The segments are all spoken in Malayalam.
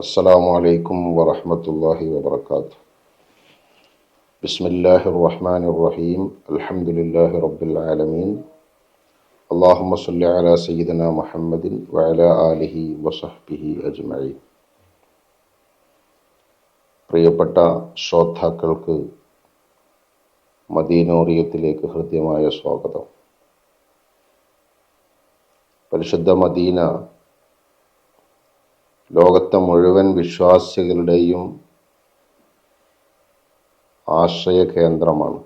السلام عليكم ورحمة الله وبركاته. بسم الله الرحمن الرحيم. الحمد لله رب العالمين. اللهم صل على سيدنا محمد وعلى آله وصحبه أجمعين. പ്രിയപ്പെട്ട ശ്രോതാക്കൾക്ക് മദീനോറിയത്തിലേക്ക് ഹൃദ്യമായ സ്വാഗതം. പരിശുദ്ധ മദീന ലോകത്തെ മുഴുവൻ വിശ്വാസികളുടെയും ആശ്രയ കേന്ദ്രമാണ്.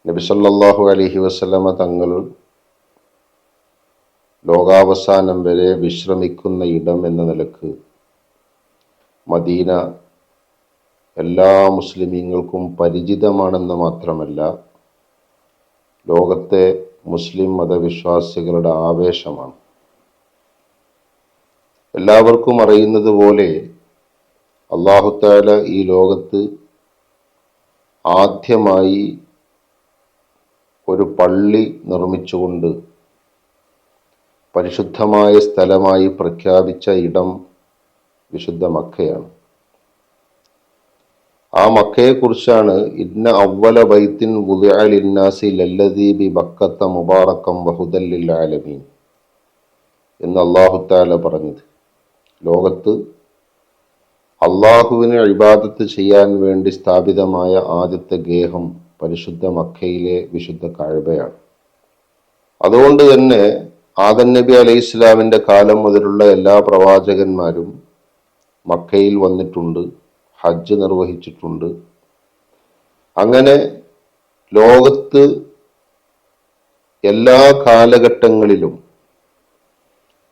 നബി സല്ലല്ലാഹു അലൈഹി വസല്ലമ തങ്ങൾ ലോകാവസാനം വരെ വിശ്രമിക്കുന്ന ഇടം എന്ന നിലക്ക് മദീന എല്ലാ മുസ്ലിമീങ്ങൾക്കും പരിചിതമാണെന്ന് മാത്രമല്ല, ലോകത്തെ മുസ്ലിം മതവിശ്വാസികളുടെ ആവേശമാണ്. എല്ലാവർക്കും അറിയുന്നത് പോലെ അല്ലാഹു തആല ഈ ലോകത്ത് ആദ്യമായി ഒരു പള്ളി നിർമ്മിച്ചുകൊണ്ട് പരിശുദ്ധമായ സ്ഥലമായി പ്രഖ്യാപിച്ച ഇടം വിശുദ്ധ മക്കയാണ്. ആ മക്കയെക്കുറിച്ചാണ് ഇന്ന അവ്വല ബൈത്തിൻ വുദിഅ ലിന്നാസി ലല്ലദീ ബി ബക്കത്ത മുബാറകം വഹുദൽ ലിൽ ആലമീൻ എന്ന് അല്ലാഹു തആല പറഞ്ഞത്. ലോകത്ത് അള്ളാഹുവിന് ഇബാദത്ത് ചെയ്യാൻ വേണ്ടി സ്ഥാപിതമായ ആദ്യത്തെ ഗേഹം പരിശുദ്ധ മക്കയിലെ വിശുദ്ധ കഅബയാണ്. അതുകൊണ്ട് തന്നെ ആദം നബി അലൈഹി ഇസ്ലാമിൻ്റെ കാലം മുതലുള്ള എല്ലാ പ്രവാചകന്മാരും മക്കയിൽ വന്നിട്ടുണ്ട്, ഹജ്ജ് നിർവഹിച്ചിട്ടുണ്ട്. അങ്ങനെ ലോകത്ത് എല്ലാ കാലഘട്ടങ്ങളിലും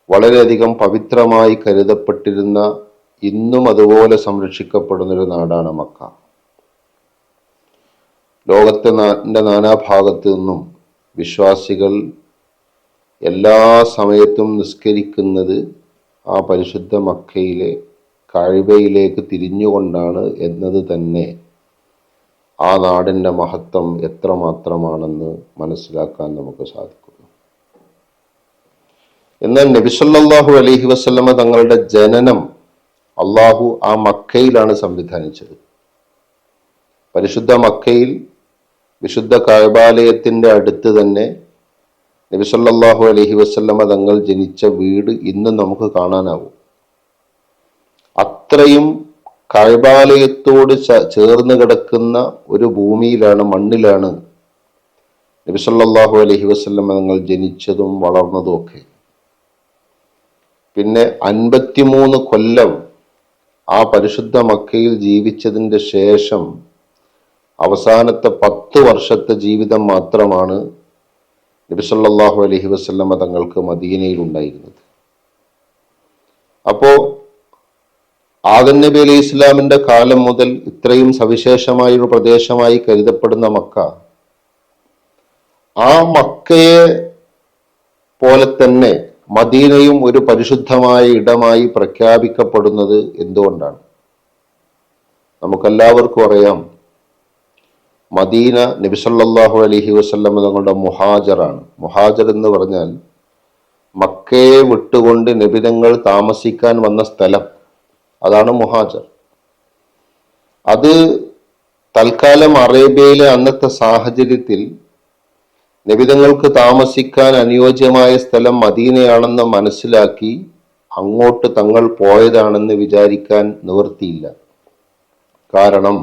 വളരെയധികം പവിത്രമായി കരുതപ്പെട്ടിരുന്ന, ഇന്നും അതുപോലെ സംരക്ഷിക്കപ്പെടുന്നൊരു നാടാണ് മക്ക. ലോകത്തെ നാനാഭാഗത്തു നിന്നും വിശ്വാസികൾ എല്ലാ സമയത്തും നിസ്കരിക്കുന്നത് ആ പരിശുദ്ധ മക്കയിലെ കഅബയിലേക്ക് തിരിഞ്ഞുകൊണ്ടാണ് എന്നത് തന്നെ ആ നാടിൻ്റെ മഹത്വം എത്രമാത്രമാണെന്ന് മനസ്സിലാക്കാൻ നമുക്ക് സാധിക്കും. എന്നാൽ നബി സല്ലല്ലാഹു അലൈഹി വസല്ലമ തങ്ങളുടെ ജനനം അള്ളാഹു ആ മക്കയിലാണ് സംവിധാനിച്ചത്. പരിശുദ്ധ മക്കയിൽ വിശുദ്ധ കഅബാലയത്തിൻ്റെ അടുത്ത് തന്നെ നബി സല്ലല്ലാഹു അലൈഹി വസല്ലമ തങ്ങൾ ജനിച്ച വീട് ഇന്ന് നമുക്ക് കാണാനാവും. അത്രയും കഅബാലയത്തോട് ചേർന്ന് കിടക്കുന്ന ഒരു ഭൂമിയിലാണ്, മണ്ണിലാണ് നബി സല്ലല്ലാഹു അലൈഹി വസല്ലമ തങ്ങൾ ജനിച്ചതും വളർന്നതും ഒക്കെ. പിന്നെ 53 കൊല്ലം ആ പരിശുദ്ധ മക്കയിൽ ജീവിച്ചതിൻ്റെ ശേഷം അവസാനത്തെ 10 വർഷത്തെ ജീവിതം മാത്രമാണ് നബി സല്ലല്ലാഹു അലൈഹി വസല്ലമ തങ്ങൾക്ക് മദീനയിൽ ഉണ്ടായിരുന്നത്. അപ്പോൾ ആദം നബി അലൈഹി ഇസ്ലാമിൻ്റെ കാലം മുതൽ ഇത്രയും സവിശേഷമായൊരു പ്രദേശമായി കരുതപ്പെടുന്ന മക്ക, ആ മക്കയെ പോലെ തന്നെ മദീനയും ഒരു പരിശുദ്ധമായ ഇടമായി പ്രഖ്യാപിക്കപ്പെടുന്നത് എന്തുകൊണ്ടാണ്? നമുക്കെല്ലാവർക്കും അറിയാം, മദീന നബി സല്ലല്ലാഹു അലൈഹി വസല്ലം തങ്ങളുടെ മുഹാജറാണ്. മുഹാജർ എന്ന് പറഞ്ഞാൽ മക്കയെ വിട്ടുകൊണ്ട് നബിതങ്ങൾ താമസിക്കാൻ വന്ന സ്ഥലം, അതാണ് മുഹാജർ. അത് തൽക്കാലം അറേബ്യയിലെ അന്നത്തെ സാഹചര്യത്തിൽ നബിതങ്ങൾക്ക് താമസിക്കാൻ അനുയോജ്യമായ സ്ഥലം മദീനയാണെന്ന് മനസ്സിലാക്കി അങ്ങോട്ട് തങ്ങൾ പോയതാണെന്ന് വിചാരിക്കാൻ നിവൃത്തിയില്ല. കാരണം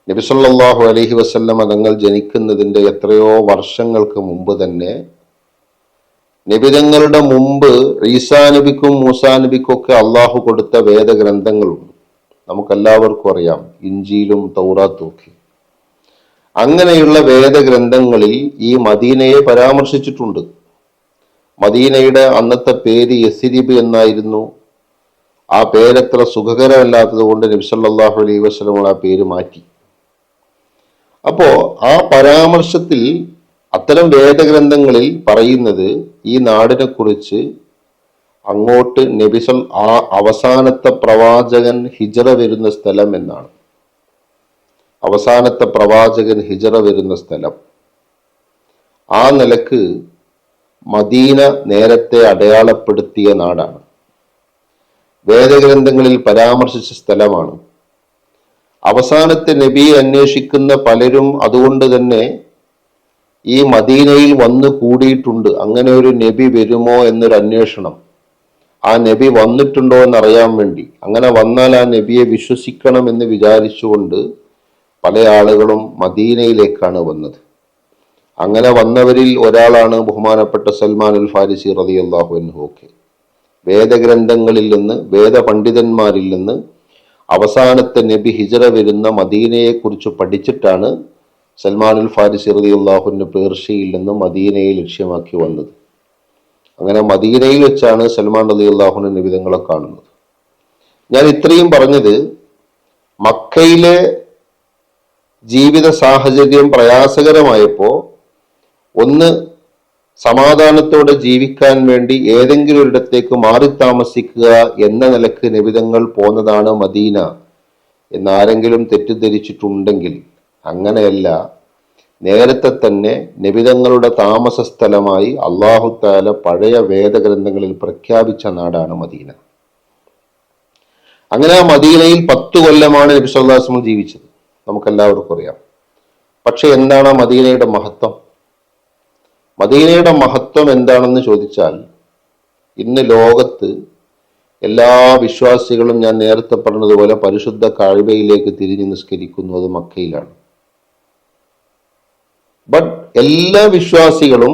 നബി സല്ലല്ലാഹു അലൈഹി വസല്ലം തങ്ങൾ ജനിക്കുന്നതിൻ്റെ എത്രയോ വർഷങ്ങൾക്ക് മുമ്പ് തന്നെ നബിതങ്ങളുടെ മുമ്പ് ഈസാ നബിക്കും മൂസാ നബിക്കും ഒക്കെ അള്ളാഹു കൊടുത്ത വേദഗ്രന്ഥങ്ങളുണ്ട്. നമുക്കെല്ലാവർക്കും അറിയാം, ഇഞ്ചീലും തൗറാത്തും ഒക്കെ. അങ്ങനെയുള്ള വേദഗ്രന്ഥങ്ങളിൽ ഈ മദീനയെ പരാമർശിച്ചിട്ടുണ്ട്. മദീനയുടെ അന്നത്തെ പേര് യസ്രിബ് എന്നായിരുന്നു. ആ പേരത്ര സുഖകരമല്ലാത്തത് കൊണ്ട് നബി സല്ലല്ലാഹു അലൈഹി വസല്ലം ആ പേര് മാറ്റി. അപ്പോ ആ പരാമർശത്തിൽ അത്തരം വേദഗ്രന്ഥങ്ങളിൽ പറയുന്നത് ഈ നാടിനെ കുറിച്ച് അങ്ങോട്ട് ആ അവസാനത്തെ പ്രവാചകൻ ഹിജറ വരുന്ന സ്ഥലം എന്നാണ്. അവസാനത്തെ പ്രവാചകൻ ഹിജറ വരുന്ന സ്ഥലം. ആ നിലക്ക് മദീന നേരത്തെ അടയാളപ്പെടുത്തിയ നാടാണ്. വേദഗ്രന്ഥങ്ങളിൽ പരാമർശിച്ച സ്ഥലമാണ്. അവസാനത്തെ നബിയെ അന്വേഷിക്കുന്ന പലരും അതുകൊണ്ട് തന്നെ ഈ മദീനയിൽ വന്നു കൂടിയിട്ടുണ്ട്. അങ്ങനെ ഒരു നബി വരുമോ എന്നൊരു അന്വേഷണം, ആ നബി വന്നിട്ടുണ്ടോ എന്നറിയാൻ വേണ്ടി, അങ്ങനെ വന്നാൽ ആ നബിയെ വിശ്വസിക്കണം എന്ന് വിചാരിച്ചുകൊണ്ട് പല ആളുകളും മദീനയിലേക്കാണ് വന്നത്. അങ്ങനെ വന്നവരിൽ ഒരാളാണ് ബഹുമാനപ്പെട്ട സൽമാൻ അൽ ഫാരിസി റളിയല്ലാഹു അൻഹു. ഒക്കെ വേദഗ്രന്ഥങ്ങളിൽ നിന്ന്, വേദപണ്ഡിതന്മാരിൽ നിന്ന് അവസാനത്തെ നബി ഹിജറ വരുന്ന മദീനയെക്കുറിച്ച് പഠിച്ചിട്ടാണ് സൽമാൻ അൽ ഫാരിസി റളിയല്ലാഹു അൻഹു പേർഷ്യയിൽ നിന്ന് മദീനയെ ലക്ഷ്യമാക്കി വന്നത്. അങ്ങനെ മദീനയിൽ വെച്ചാണ് സൽമാൻ റളിയല്ലാഹു അൻഹു നിബിധങ്ങളെ കാണുന്നത്. ഞാൻ ഇത്രയും പറഞ്ഞത്, മക്കയിലെ ജീവിത സാഹചര്യം പ്രയാസകരമായപ്പോൾ ഒന്ന് സമാധാനത്തോടെ ജീവിക്കാൻ വേണ്ടി ഏതെങ്കിലും ഒരിടത്തേക്ക് മാറി താമസിക്കുക എന്ന നിലക്ക് നിബിധങ്ങൾ പോന്നതാണ് മദീന എന്നാരെങ്കിലും തെറ്റിദ്ധരിച്ചിട്ടുണ്ടെങ്കിൽ അങ്ങനെയല്ല. നേരത്തെ തന്നെ നിബിധങ്ങളുടെ താമസ സ്ഥലമായി അല്ലാഹു തആല പഴയ വേദഗ്രന്ഥങ്ങളിൽ പ്രഖ്യാപിച്ച നാടാണ് മദീന. അങ്ങനെ ആ മദീനയിൽ 10 കൊല്ലമാണ് നബി സല്ലല്ലാഹു അലൈഹി വസല്ലം ജീവിച്ചത്, നമുക്കെല്ലാവർക്കും അറിയാം. പക്ഷെ എന്താണ് ആ മദീനയുടെ മഹത്വം? മദീനയുടെ മഹത്വം എന്താണെന്ന് ചോദിച്ചാൽ, ഇന്ന് ലോകത്ത് എല്ലാ വിശ്വാസികളും ഞാൻ നേരത്തെ പറഞ്ഞതുപോലെ പരിശുദ്ധ കഅബയിലേക്ക് തിരിഞ്ഞു നിസ്കരിക്കുന്നു, അത് മക്കയിലാണ്. ബട്ട് എല്ലാ വിശ്വാസികളും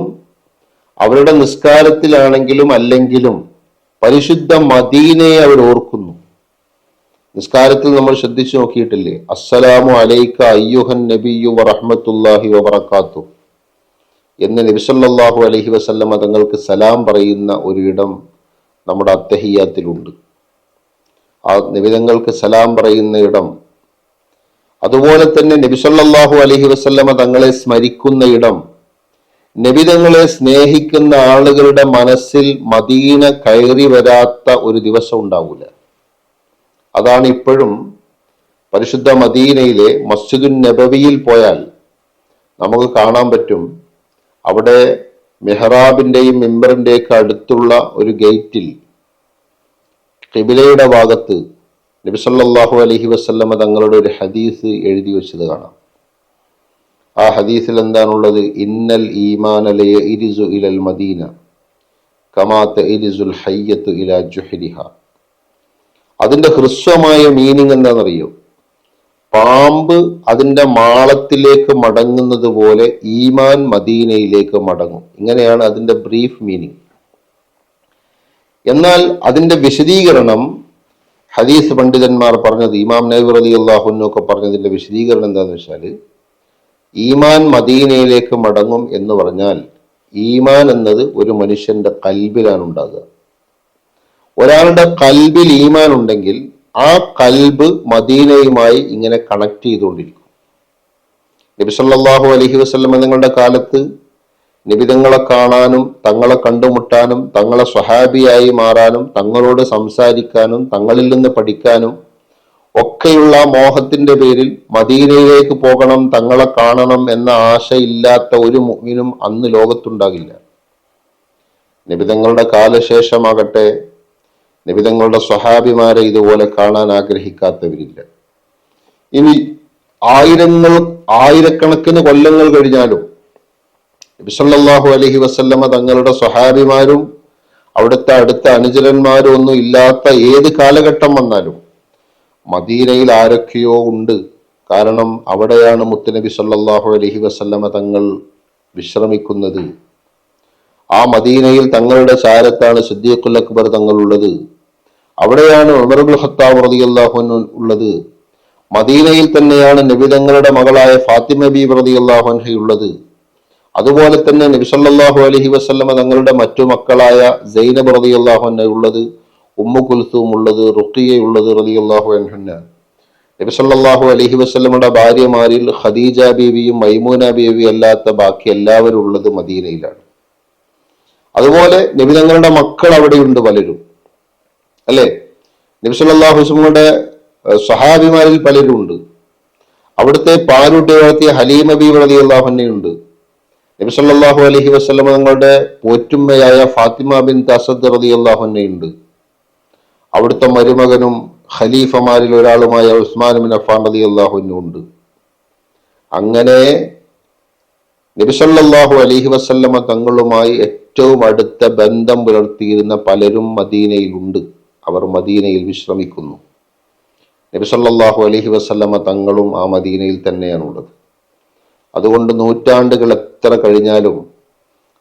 അവരുടെ നിസ്കാരത്തിലാണെങ്കിലും അല്ലെങ്കിലും പരിശുദ്ധ മദീനയെ അവർ ഓർക്കുന്നു. നിസ്കാരത്തിൽ നമ്മൾ ശ്രദ്ധിച്ചു നോക്കിയിട്ടില്ലേ? അസ്സലാമു അലൈക അയ്യുഹൻ നബിയ്യു വറഹ്മത്തുള്ളാഹി വബറകാതുഹു എന്ന് നബി സല്ലല്ലാഹു അലൈഹി വസല്ലമ തങ്ങൾക്ക് സലാം പറയുന്ന ഒരു ഇടം നമ്മുടെ അത്തഹിയ്യാത്തിലുണ്ട്. ആ നിബിധങ്ങൾക്ക് സലാം പറയുന്ന ഇടം, അതുപോലെ തന്നെ നബി സല്ലല്ലാഹു അലൈഹി വസല്ലമ തങ്ങളെ സ്മരിക്കുന്ന ഇടം, നബിതങ്ങളെ സ്നേഹിക്കുന്ന ആളുകളുടെ മനസ്സിൽ മദീന കയറി വരാത്ത ഒരു ദിവസം ഉണ്ടാവില്ല. അതാണ് ഇപ്പോഴും പരിശുദ്ധ മദീനയിലെ മസ്ജിദുൻ നബവിയിൽ പോയാൽ നമുക്ക് കാണാൻ പറ്റും. അവിടെ മെഹ്റാബിന്റെയും മിമ്പറിന്റെയൊക്കെ അടുത്തുള്ള ഒരു ഗേറ്റിൽ ഖിബിലയുടെ ഭാഗത്ത് നബി സല്ലല്ലാഹു അലൈഹി വസല്ലമ തങ്ങളുടെ ഒരു ഹദീസ് എഴുതി വെച്ചത് കാണാം. ആ ഹദീസിൽ എന്താണുള്ളത്? ഇന്നൽ ഈമാന ലയഇരിസു ഇലൽ മദീന കമാ തഇരിസുൽ ഹയ്യത്തു ഇലാ ജുഹരിഹ. അതിന്റെ ഹ്രസ്വമായ മീനിങ് എന്താണെന്നറിയോ? പാമ്പ് അതിന്റെ മാളത്തിലേക്ക് മടങ്ങുന്നത് പോലെ ഈമാൻ മദീനയിലേക്ക് മടങ്ങും. ഇങ്ങനെയാണ് അതിന്റെ ബ്രീഫ് മീനിങ്. എന്നാൽ അതിന്റെ വിശദീകരണം ഹദീസ് പണ്ഡിതന്മാർ പറഞ്ഞത്, ഇമാം നബവി റളിയല്ലാഹു അൻഹു ഒക്കെ പറഞ്ഞതിന്റെ വിശദീകരണം എന്താണെന്ന് വെച്ചാൽ, ഈമാൻ മദീനയിലേക്ക് മടങ്ങും എന്ന് പറഞ്ഞാൽ ഈമാൻ എന്നത് ഒരു മനുഷ്യന്റെ കൽബിലാണ് ഉണ്ടാകുക. ഒരാളുടെ കൽബിൽ ഈമാൻ ഉണ്ടെങ്കിൽ ആ കൽബ് മദീനയുമായി ഇങ്ങനെ കണക്ട് ചെയ്തുകൊണ്ടിരിക്കും. നബി സല്ലല്ലാഹു അലൈഹി വസല്ലം തങ്ങളുടെ കാലത്ത് നിബിധങ്ങളെ കാണാനും തങ്ങളെ കണ്ടുമുട്ടാനും തങ്ങളെ സ്വഹാബിയായി മാറാനും തങ്ങളോട് സംസാരിക്കാനും തങ്ങളിൽ നിന്ന് പഠിക്കാനും ഒക്കെയുള്ള മോഹത്തിന്റെ പേരിൽ മദീനയിലേക്ക് പോകണം, തങ്ങളെ കാണണം എന്ന ആശയില്ലാത്ത ഒരു മുഅ്മിനും അന്ന് ലോകത്തുണ്ടാകില്ല. നിബിധങ്ങളുടെ കാലശേഷമാകട്ടെ നിബിധങ്ങളുടെ സ്വഹാബിമാരെ ഇതുപോലെ കാണാൻ ആഗ്രഹിക്കാത്തവരില്ല. ഇനി ആയിരക്കണക്കിന് കൊല്ലങ്ങൾ കഴിഞ്ഞാലും നബി സല്ലല്ലാഹു അലൈഹി വസല്ലമ തങ്ങളുടെ സ്വഹാബിമാരും അവിടുത്തെ അടുത്ത അനുചരന്മാരും ഒന്നും ഇല്ലാത്ത ഏത് കാലഘട്ടം വന്നാലും മദീനയിൽ ആരൊക്കെയോ ഉണ്ട്. കാരണം അവിടെയാണ് മുത്തുനബി സല്ലല്ലാഹു അലൈഹി വസല്ലമ തങ്ങൾ വിശ്രമിക്കുന്നത്. ആ മദീനയിൽ തങ്ങളുടെ ചാരത്താണ് സിദ്ദീഖുൽ അക്ബർ തങ്ങൾ ഉള്ളത്. അവിടെയാണ് ഉമർ ഇബ്നുൽ ഖത്താബ് റളിയല്ലാഹു അൻഹു ഉള്ളത്. മദീനയിൽ തന്നെയാണ് നബി തങ്ങളുടെ മകളായ ഫാത്തിമ ബീബി റളിയല്ലാഹു അൻഹ ഉള്ളത്. അതുപോലെ തന്നെ നബി സല്ലല്ലാഹു അലൈഹി വസല്ലമ തങ്ങളുടെ മറ്റു മക്കളായ സൈനബ് റളിയല്ലാഹു അൻഹ ഉള്ളത്, ഉമ്മു കുൽസൂം ഉള്ളത്, റുഖിയ ഉള്ളത് റളിയല്ലാഹു അൻഹുന്ന. നബി സല്ലല്ലാഹു അലൈഹി വസല്ലമയുടെ ഭാര്യമാരിൽ ഖദീജ ബീവിയും മൈമൂന ബീവിയും അല്ലാത്ത ബാക്കി എല്ലാവരും ഉള്ളത് മദീനയിലാണ്. അതുപോലെ നബി തങ്ങളുടെ മക്കൾ അവിടെയുണ്ട് പലരും, അല്ലെ? നബി സല്ലല്ലാഹു അലൈഹി വസല്ലമയുടെ സ്വഹാബിമാരിൽ പലരും ഉണ്ട്. അവിടുത്തെ പാലൂട്ടി വളർത്തിയ ഹലീമ ബീവി റളിയല്ലാഹു അൻഹയുണ്ട്. നബി സല്ലല്ലാഹു അലൈഹി വസല്ലമ തങ്ങളുടെ പോറ്റുമ്മയായ ഫാത്തിമ ബിൻത് അസദ് റളിയല്ലാഹു അൻഹയുണ്ട്. അവിടുത്തെ മരുമകനും ഖലീഫമാരിൽ ഒരാളുമായ ഉസ്മാൻ ബിൻ അഫ്ഫാൻ റളിയല്ലാഹു അൻഹു ഉണ്ട്. അങ്ങനെ നബി സല്ലല്ലാഹു അലൈഹി വസല്ലമ തങ്ങളുമായി ഏറ്റവും അടുത്ത ബന്ധം പുലർത്തിയിരുന്ന പലരും മദീനയിലുണ്ട്. അവർ മദീനയിൽ വിശ്രമിക്കുന്നു. നബി സല്ലല്ലാഹു അലൈഹി വസല്ലമ തങ്ങളും ആ മദീനയിൽ തന്നെയാണുള്ളത്. അതുകൊണ്ട് നൂറ്റാണ്ടുകൾ എത്ര കഴിഞ്ഞാലും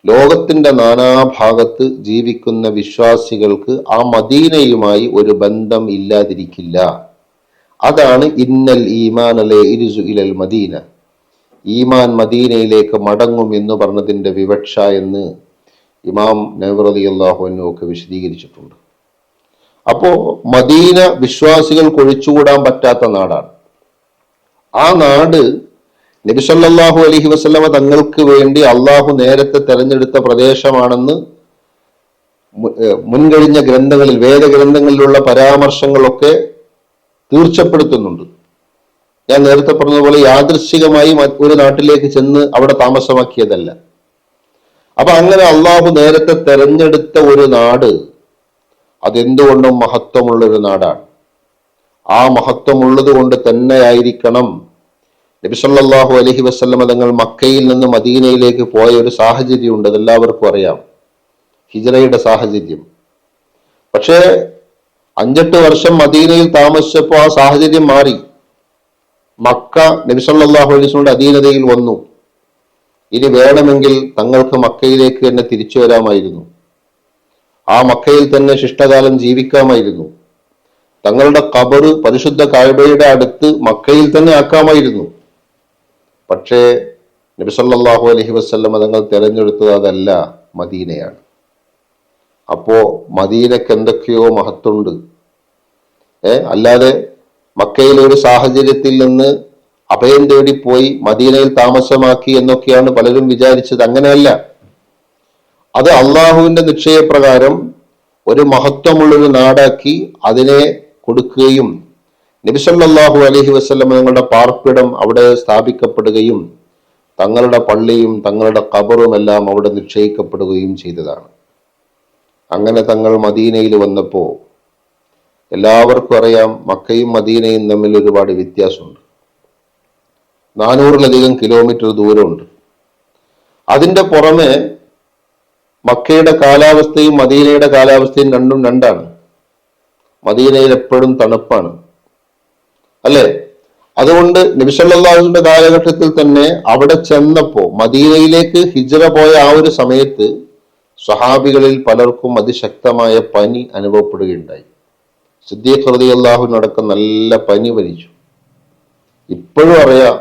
ലോകത്തിന്റെ നാനാഭാഗത്ത് ജീവിക്കുന്ന വിശ്വാസികൾക്ക് ആ മദീനയുമായി ഒരു ബന്ധം ഇല്ലാതിരിക്കില്ല. അതാണ് ഇന്നൽ ഈമാൻ ഇലൽ മദീന, ഈമാൻ മദീനയിലേക്ക് മടങ്ങും എന്ന് പറഞ്ഞതിന്റെ വിവക്ഷ എന്ന് ഇമാം നവവി റളിയല്ലാഹു അൻഹു ഒക്കെ വിശദീകരിച്ചിട്ടുണ്ട്. അപ്പോ മദീന വിശ്വാസികൾക്ക് ഒഴിച്ചുകൂടാൻ പറ്റാത്ത നാടാണ്. ആ നാട് നബി സല്ലല്ലാഹു അലൈഹി വസല്ലമ തങ്ങൾക്ക് വേണ്ടി അള്ളാഹു നേരത്തെ തെരഞ്ഞെടുത്ത പ്രദേശമാണെന്ന് മുൻകഴിഞ്ഞ ഗ്രന്ഥങ്ങളിൽ, വേദഗ്രന്ഥങ്ങളിലുള്ള പരാമർശങ്ങളൊക്കെ തീർച്ചപ്പെടുത്തുന്നുണ്ട്. ഞാൻ നേരത്തെ പറഞ്ഞതുപോലെ യാദൃശ്ചികമായി ഒരു നാട്ടിലേക്ക് ചെന്ന് അവിടെ താമസമാക്കിയതല്ല. അപ്പൊ അങ്ങനെ അള്ളാഹു നേരത്തെ തെരഞ്ഞെടുത്ത ഒരു നാട് അതെന്തുകൊണ്ടും മഹത്വമുള്ളൊരു നാടാണ്. ആ മഹത്വമുള്ളത് കൊണ്ട് തന്നെയായിരിക്കണം നബി സല്ലല്ലാഹു അലൈഹി വസല്ലമ തങ്ങൾ മക്കയിൽ നിന്ന് മദീനയിലേക്ക് പോയ ഒരു സാഹചര്യമുണ്ട്. അതെല്ലാവർക്കും അറിയാം, ഹിജ്റയുടെ സാഹചര്യം. പക്ഷേ 5-8 വർഷം മദീനയിൽ താമസിച്ചപ്പോൾ ആ സാഹചര്യം മാറി. മക്ക നബി സല്ലല്ലാഹു അലൈഹി വസല്ലമയുടെ അധീനതയിൽ വന്നു. ഇനി വേണമെങ്കിൽ തങ്ങൾക്ക് മക്കയിലേക്ക് തന്നെ തിരിച്ചു വരാമായിരുന്നു. ആ മക്കയിൽ തന്നെ ശിഷ്ടകാലം ജീവിക്കാമായിരുന്നു. തങ്ങളുടെ ഖബർ പരിശുദ്ധ കഅബയുടെ അടുത്ത് മക്കയിൽ തന്നെ ആക്കാമായിരുന്നു. പക്ഷേ നബി സല്ലല്ലാഹു അലൈഹി വസല്ലമ തങ്ങൾ തിരഞ്ഞെടുത്തത് അതല്ല, മദീനയാണ്. അപ്പോ മദീനക്ക് എന്തൊക്കെയോ മഹത്വമുണ്ട്. അല്ലാതെ മക്കയിലെ ഒരു സാഹചര്യത്തിൽ നിന്ന് അഭയം തേടിപ്പോയി മദീനയിൽ താമസമാക്കി എന്നൊക്കെയാണ് പലരും വിചാരിച്ചത്. അങ്ങനെയല്ല. അത് അള്ളാഹുവിന്റെ നിശ്ചയപ്രകാരം ഒരു മഹത്വമുള്ളൊരു നാടാക്കി അതിനെ കൊടുക്കുകയും നബി സല്ലല്ലാഹു അലൈഹി വസല്ലം തങ്ങളുടെ പാർപ്പിടം അവിടെ സ്ഥാപിക്കപ്പെടുകയും തങ്ങളുടെ പള്ളിയും തങ്ങളുടെ ഖബറും എല്ലാം അവിടെ നിശ്ചയിക്കപ്പെടുകയും ചെയ്തതാണ്. അങ്ങനെ തങ്ങൾ മദീനയിൽ വന്നപ്പോൾ എല്ലാവർക്കും അറിയാം, മക്കയും മദീനയും തമ്മിൽ ഒരുപാട് വ്യത്യാസമുണ്ട്. 400-ലധികം കിലോമീറ്റർ ദൂരമുണ്ട്. അതിന്റെ പുറമെ മക്കയുടെ കാലാവസ്ഥയും മദീനയുടെ കാലാവസ്ഥയും രണ്ടും രണ്ടാണ്. മദീനയിൽ എപ്പോഴും തണുപ്പാണ്, അല്ലെ? അതുകൊണ്ട് നബി സല്ലല്ലാഹു അലൈഹി വസല്ലം കാലഘട്ടത്തിൽ തന്നെ അവിടെ ചെന്നപ്പോ, മദീനയിലേക്ക് ഹിജ്റ പോയ ആ ഒരു സമയത്ത് സ്വഹാബികളിൽ പലർക്കും അതിശക്തമായ പനി അനുഭവപ്പെടുകയുണ്ടായി. സിദ്ദീഖ് റളിയല്ലാഹു അൻഹു അടക്കം നല്ല പനി വലിച്ചു. ഇപ്പോഴും അറിയാം,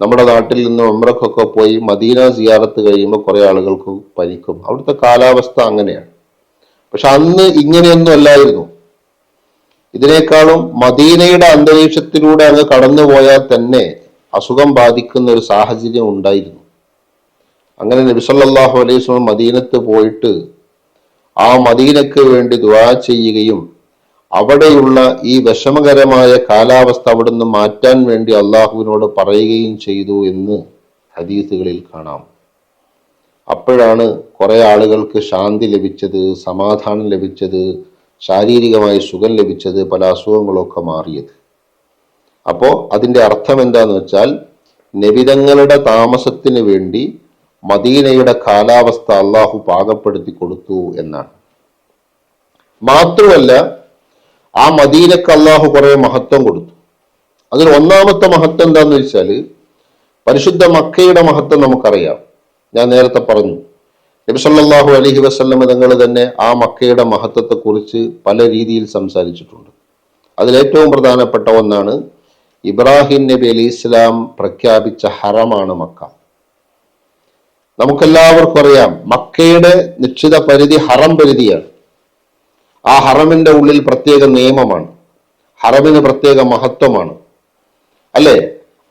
നമ്മുടെ നാട്ടിൽ നിന്ന് ഉംറക്കൊക്കെ പോയി മദീന സിയാറത്ത് കഴിയുമ്പോൾ കുറെ ആളുകൾക്ക് പനിക്കും. അവിടുത്തെ കാലാവസ്ഥ അങ്ങനെയാണ്. പക്ഷെ അന്ന് ഇങ്ങനെയൊന്നും അല്ലായിരുന്നു. ഇതിനേക്കാളും മദീനയുടെ അന്തരീക്ഷത്തിലൂടെ അങ്ങ് കടന്നുപോയാൽ തന്നെ അസുഖം ബാധിക്കുന്ന ഒരു സാഹചര്യം ഉണ്ടായിരുന്നു. അങ്ങനെ നബി സല്ലല്ലാഹു അലൈഹി വസല്ലം മദീനത്ത് പോയിട്ട് ആ മദീനക്ക് വേണ്ടി ദുആ ചെയ്യുകയും അവിടെയുള്ള ഈ വിഷമകരമായ കാലാവസ്ഥ അവിടുന്ന് മാറ്റാൻ വേണ്ടി അള്ളാഹുവിനോട് പറയുകയും ചെയ്തു എന്ന് ഹദീസുകളിൽ കാണാം. അപ്പോഴാണ് കുറെ ആളുകൾക്ക് ശാന്തി ലഭിച്ചത്, സമാധാനം ലഭിച്ചത്, ശാരീരികമായി സുഖം ലഭിച്ചത്, പല അസുഖങ്ങളൊക്കെ മാറിയത്. അപ്പോ അതിന്റെ അർത്ഥം എന്താന്ന് വെച്ചാൽ, നബിതങ്ങളുടെ താമസത്തിന് വേണ്ടി മദീനയുടെ കാലാവസ്ഥ അള്ളാഹു പാകപ്പെടുത്തി കൊടുത്തു എന്നാണ്. മാത്രമല്ല, ആ മദീനക്ക് അള്ളാഹു കുറെ മഹത്വം കൊടുത്തു. അതിൽ ഒന്നാമത്തെ മഹത്വം എന്താന്ന് വെച്ചാൽ, പരിശുദ്ധ മക്കയുടെ മഹത്വം നമുക്കറിയാം. ഞാൻ നേരത്തെ പറഞ്ഞു, നബി സല്ലല്ലാഹു അലൈഹി വസല്ലം തങ്ങൾ തന്നെ ആ മക്കയുടെ മഹത്വത്തെ കുറിച്ച് പല രീതിയിൽ സംസാരിച്ചിട്ടുണ്ട്. അതിലേറ്റവും പ്രധാനപ്പെട്ട ഒന്നാണ് ഇബ്രാഹിം നബി അലൈഹി ഇസ്ലാം പ്രഖ്യാപിച്ച ഹറമാണ് മക്ക. നമുക്കെല്ലാവർക്കും അറിയാം, മക്കയുടെ നിശ്ചിത പരിധി ഹറം പരിധിയാണ്. ആ ഹറമിന്റെ ഉള്ളിൽ പ്രത്യേക നിയമമാണ്, ഹറമിന് പ്രത്യേക മഹത്വമാണ്, അല്ലെ?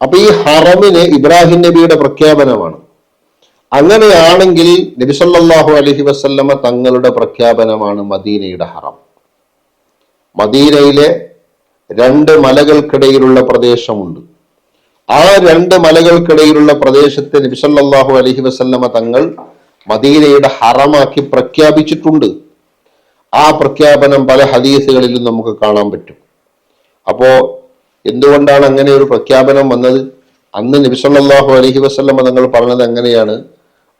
അപ്പൊ ഈ ഹറമിന് ഇബ്രാഹിം നബിയുടെ പ്രഖ്യാപനമാണ്. അങ്ങനെയാണെങ്കിൽ നബി സല്ലല്ലാഹു അലൈഹി വസല്ലമ തങ്ങളുടെ പ്രഖ്യാപനമാണ് മദീനയുടെ ഹറം. മദീനയിലെ 2 മലകൾക്കിടയിലുള്ള പ്രദേശമുണ്ട്. ആ 2 മലകൾക്കിടയിലുള്ള പ്രദേശത്തെ നബി സല്ലല്ലാഹു അലൈഹി വസല്ലമ തങ്ങൾ മദീനയുടെ ഹറമാക്കി പ്രഖ്യാപിച്ചിട്ടുണ്ട്. ആ പ്രഖ്യാപനം പല ഹദീസുകളിലും നമുക്ക് കാണാൻ പറ്റും. അപ്പോ എന്തുകൊണ്ടാണ് അങ്ങനെ ഒരു പ്രഖ്യാപനം വന്നത്? അന്ന് നബി സല്ലല്ലാഹു അലൈഹി വസല്ലം തങ്ങൾ പറഞ്ഞത് എങ്ങനെയാണ്?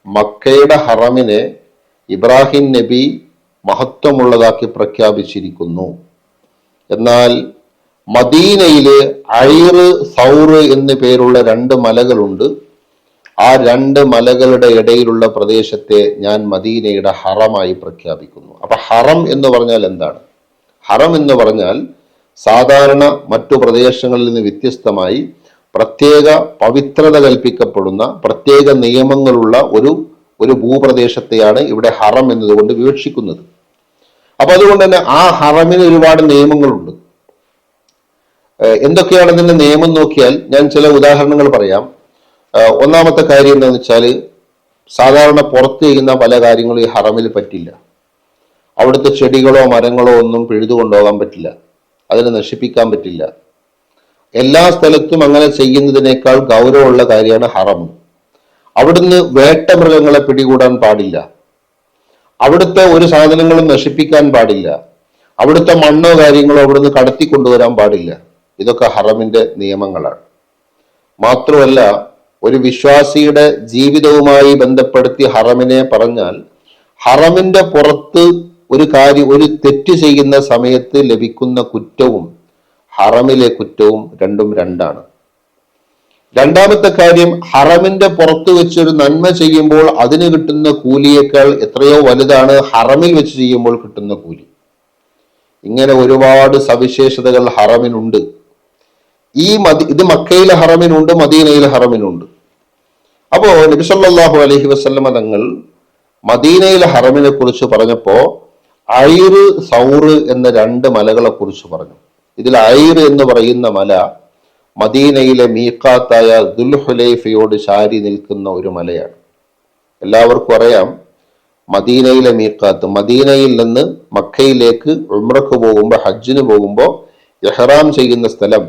മക്കയുടെ ഹറമിനെ ഇബ്രാഹിം നബി മഹത്വമുള്ളതാക്കി പ്രഖ്യാപിച്ചിരിക്കുന്നു. എന്നാൽ മദീനയില് ഐറ് സൗറ് എന്നു പേരുള്ള രണ്ട് മലകളുണ്ട്. ആ രണ്ട് മലകളുടെ ഇടയിലുള്ള പ്രദേശത്തെ ഞാൻ മദീനയുടെ ഹറമായി പ്രഖ്യാപിക്കുന്നു. അപ്പൊ ഹറം എന്ന് പറഞ്ഞാൽ എന്താണ്? ഹറം എന്ന് പറഞ്ഞാൽ സാധാരണ മറ്റു പ്രദേശങ്ങളിൽ നിന്ന് വ്യത്യസ്തമായി പ്രത്യേക പവിത്രത കൽപ്പിക്കപ്പെടുന്ന പ്രത്യേക നിയമങ്ങളുള്ള ഒരു ഭൂപ്രദേശത്തെയാണ് ഇവിടെ ഹറം എന്നതുകൊണ്ട് വിവക്ഷിക്കുന്നത്. അപ്പൊ അതുകൊണ്ട് തന്നെ ആ ഹറമിന് ഒരുപാട് നിയമങ്ങളുണ്ട്. എന്തൊക്കെയാണ് ഇതിന്റെ നിയമം നോക്കിയാൽ ഞാൻ ചില ഉദാഹരണങ്ങൾ പറയാം. ഒന്നാമത്തെ കാര്യം എന്താണെന്ന് വെച്ചാൽ, സാധാരണ പുറത്ത് ചെയ്യുന്ന പല കാര്യങ്ങളും ഈ ഹറമിൽ പറ്റില്ല. അവിടുത്തെ ചെടികളോ മരങ്ങളോ ഒന്നും പിഴുതു കൊണ്ടുപോകാൻ പറ്റില്ല, അതിനെ നശിപ്പിക്കാൻ പറ്റില്ല. എല്ലാ സ്ഥലത്തും അങ്ങനെ ചെയ്യുന്നതിനേക്കാൾ ഗൗരവമുള്ള കാര്യമാണ് ഹറം. അവിടുന്ന് വേട്ടമൃഗങ്ങളെ പിടികൂടാൻ പാടില്ല, അവിടുത്തെ ഒരു സാധനങ്ങളും നശിപ്പിക്കാൻ പാടില്ല, അവിടുത്തെ മണ്ണോ കാര്യങ്ങളോ അവിടുന്ന് കടത്തിക്കൊണ്ടുവരാൻ പാടില്ല. ഇതൊക്കെ ഹറമിന്റെ നിയമങ്ങളാണ്. മാത്രമല്ല, ഒരു വിശ്വാസിയുടെ ജീവിതവുമായി ബന്ധപ്പെടുത്തി ഹറമിനെ പറഞ്ഞാൽ, ഹറമിന്റെ പുറത്ത് ഒരു തെറ്റ് ചെയ്യുന്ന സമയത്ത് ലഭിക്കുന്ന കുറ്റവും ഹറമിലെ കുറ്റവും രണ്ടും രണ്ടാണ്. രണ്ടാമത്തെ കാര്യം, ഹറമിന്റെ പുറത്ത് വെച്ചൊരു നന്മ ചെയ്യുമ്പോൾ അതിന് കിട്ടുന്ന കൂലിയേക്കാൾ എത്രയോ വലുതാണ് ഹറമിൽ വെച്ച് ചെയ്യുമ്പോൾ കിട്ടുന്ന കൂലി. ഇങ്ങനെ ഒരുപാട് സവിശേഷതകൾ ഹറമിനുണ്ട്. ഇത് മക്കയിലെ ഹറമിനുണ്ട്, മദീനയിലെ ഹറമിനുണ്ട്. അപ്പോ നബി സല്ലല്ലാഹു അലൈഹി വസല്ലമ തങ്ങൾ മദീനയിലെ ഹറമിനെ കുറിച്ച് പറഞ്ഞപ്പോ ഐറ് സൗറ് എന്ന രണ്ട് മലകളെ കുറിച്ച് പറഞ്ഞു. ഇതിൽ ഐറ് എന്ന് പറയുന്ന മല മദീനയിലെ മീഖാത്തായ ദുൽഹുലൈഫയോട് ചാരി നിൽക്കുന്ന ഒരു മലയാണ്. എല്ലാവർക്കും അറിയാം, മദീനയിലെ മീഖാത്ത്, മദീനയിൽ നിന്ന് മക്കയിലേക്ക് ഉംറക്ക് പോകുമ്പോൾ, ഹജ്ജിന് പോകുമ്പോൾ ഇഹ്റാം ചെയ്യുന്ന സ്ഥലം,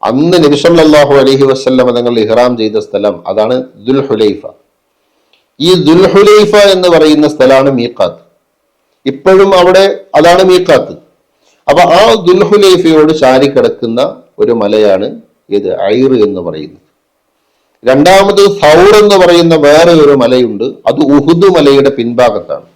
അന്ന് നബി സല്ലല്ലാഹു അലൈഹി വസല്ലം തങ്ങൾ ഇഹ്റാം ചെയ്ത സ്ഥലം, അതാണ് ദുൽഹുലൈഫ. ഈ ദുൽഹുലൈഫ എന്ന് പറയുന്ന സ്ഥലമാണ് മീഖാത്ത്. ഇപ്പോഴും അവിടെ അതാണ് മീഖാത്ത്. അപ്പൊ ആ ദുൽഹുലൈഫയോട് ചാരി കിടക്കുന്ന ഒരു മലയാണ് ഇത് ഐറ് എന്ന് പറയുന്നത്. രണ്ടാമത് സൗർ എന്ന് പറയുന്ന വേറെ ഒരു മലയുണ്ട്, അത് ഉഹുദ് മലയുടെ പിൻഭാഗത്താണ്.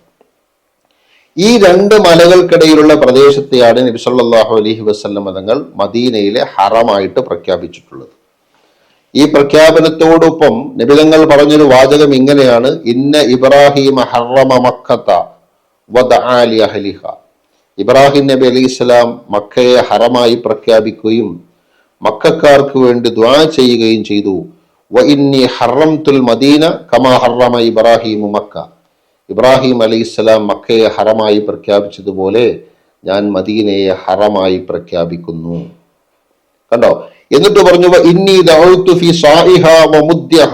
ഈ രണ്ട് മലകൾക്കിടയിലുള്ള പ്രദേശത്തെയാണ് നബി സല്ലല്ലാഹു അലൈഹി വസല്ലം തങ്ങൾ മദീനയിലെ ഹറമായിട്ട് പ്രഖ്യാപിച്ചിട്ടുള്ളത്. ഈ പ്രഖ്യാപനത്തോടൊപ്പം നബി തങ്ങൾ പറഞ്ഞൊരു വാചകം ഇങ്ങനെയാണ്: ഇന്ന ഇബ്രാഹിം ഹറമ മക്കത വദഅ ലി അഹ്ലിഹ. ഇബ്രാഹിം നബി അലൈഹിസ്സലാം മക്കയെ ഹറമായി പ്രഖ്യാപിക്കുകയും മക്കക്കാർക്ക് വേണ്ടി ദുആ ചെയ്യുകയും ചെയ്തു. വ ഇന്നി ഹറംതുൽ മദീന കമാ ഹറമ ഇബ്രാഹിമു മക്ക. ഇബ്രാഹിം അലൈഹിസ്സലാം മക്കയെ ഹറമായി പ്രഖ്യാപിച്ചതുപോലെ ഞാൻ മദീനയെ ഹറമായി പ്രഖ്യാപിക്കുന്നു. കണ്ടോ? എന്നിട്ട് പറഞ്ഞു ഇന്നി ദഅഉതു ഫി സാഇഹ വ മുദ്യഹ.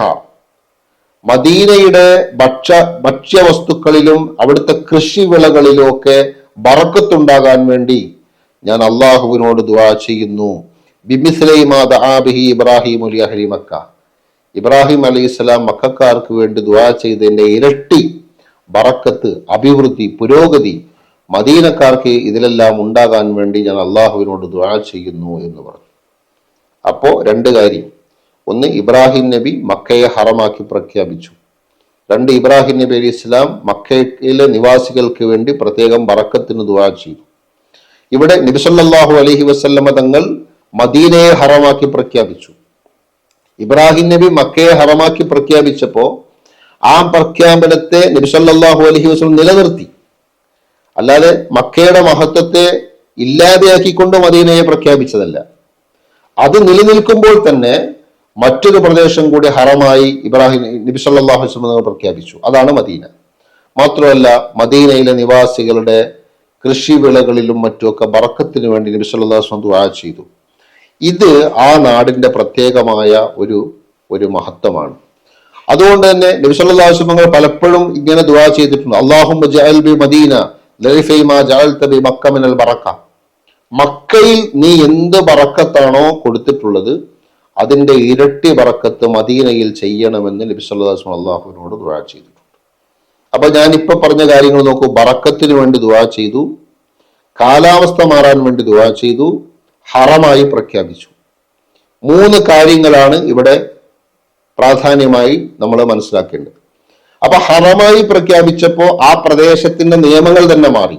മദീനയുടെ ഭക്ഷ്യവസ്തുക്കളിലും അവിടുത്തെ കൃഷിവിളകളിലും ഒക്കെ ബറക്കത്തുണ്ടാകാൻ വേണ്ടി ഞാൻ അള്ളാഹുവിനോട് ദുആ ചെയ്യുന്നു. ബിമിസ്ലൈ മാ ദഅ ബിഹി ഇബ്രാഹിമു ലി അഹ്ലി മക്ക. ഇബ്രാഹിം അലൈഹിസ്സലാം മക്കക്കാർക്ക് വേണ്ടി ദുആ ചെയ്തതിന്റെ ഇരട്ടി ബറക്കത്ത്, അഭിവൃദ്ധി, പുരോഗതി മദീനക്കാർക്ക് ഇതിലെല്ലാം ഉണ്ടാകാൻ വേണ്ടി ഞാൻ അള്ളാഹുവിനോട് ദുആ ചെയ്യുന്നു എന്ന് പറഞ്ഞു. അപ്പോ രണ്ട് കാര്യം: ഒന്ന്, ഇബ്രാഹിം നബി മക്കയെ ഹറമാക്കി പ്രഖ്യാപിച്ചു. രണ്ട്, ഇബ്രാഹിം നബി അലൈഹി ഇസ്ലാം മക്കയിലെ നിവാസികൾക്ക് വേണ്ടി പ്രത്യേകം ബറക്കത്തിന് ദുആ ചെയ്തു. ഇവിടെ നബി സല്ലല്ലാഹു അലൈഹി വസല്ലമ തങ്ങൾ മദീനയെ ഹറമാക്കി പ്രഖ്യാപിച്ചു. ഇബ്രാഹിം നബി മക്കയെ ഹറമാക്കി പ്രഖ്യാപിച്ചപ്പോ ആ പ്രഖ്യാപനത്തെ നബി സല്ലല്ലാഹു അലൈഹി വസല്ലം നിലനിർത്തി. അല്ലാതെ മക്കയുടെ മഹത്വത്തെ ഇല്ലാതെയാക്കിക്കൊണ്ട് മദീനയെ പ്രഖ്യാപിച്ചതല്ല. അത് നിലനിൽക്കുമ്പോൾ തന്നെ മറ്റൊരു പ്രദേശം കൂടി ഹറമായി ഇബ്രാഹിം നബി സല്ലല്ലാഹു അലൈഹി വസല്ലം പ്രഖ്യാപിച്ചു, അതാണ് മദീന. മാത്രമല്ല, മദീനയിലെ നിവാസികളുടെ കൃഷിവിളകളിലും മറ്റുമൊക്കെ ബറക്കത്തിന് വേണ്ടി നബി സല്ലല്ലാഹു അലൈഹി വസല്ലം ദുആ ചെയ്തു. ഇത് ആ നാടിന്റെ പ്രത്യേകമായ ഒരു മഹത്വമാണ്. അതുകൊണ്ട് തന്നെ നബി സല്ലല്ലാഹു അലൈഹി വസല്ലം പലപ്പോഴും ഇങ്ങനെ ദുആ ചെയ്തിട്ടുണ്ട്: അല്ലാഹുമ്മ ജഅൽ ബി മദീന ലൈഫൈ മാ ജഅൽത ബി മക്ക മിനൽ ബറക. മക്കയിൽ നീ എന്ത് ബറക്കത്താണോ കൊടുത്തിട്ടുള്ളത് അതിന്റെ ഇരട്ടി ബറക്കത്ത് മദീനയിൽ ചെയ്യണമെന്ന് നബി സല്ലല്ലാഹു അലൈഹി വസല്ലം അല്ലാഹുവിനോട് ദുആ ചെയ്തിട്ടുണ്ട്. അപ്പൊ ഞാനിപ്പോ പറഞ്ഞ കാര്യങ്ങൾ നോക്കൂ. ബറക്കത്തിന് വേണ്ടി ദുആ ചെയ്തു, കാലാവസ്ഥ മാറാൻ വേണ്ടി ദുആ ചെയ്തു, ഹറമായി പ്രഖ്യാപിച്ചു. 3 കാര്യങ്ങളാണ് ഇവിടെ പ്രാധാന്യമായി നമ്മൾ മനസ്സിലാക്കേണ്ടത്. അപ്പൊ ഹറമായി പ്രഖ്യാപിച്ചപ്പോ ആ പ്രദേശത്തിന്റെ നിയമങ്ങൾ തന്നെ മാറി.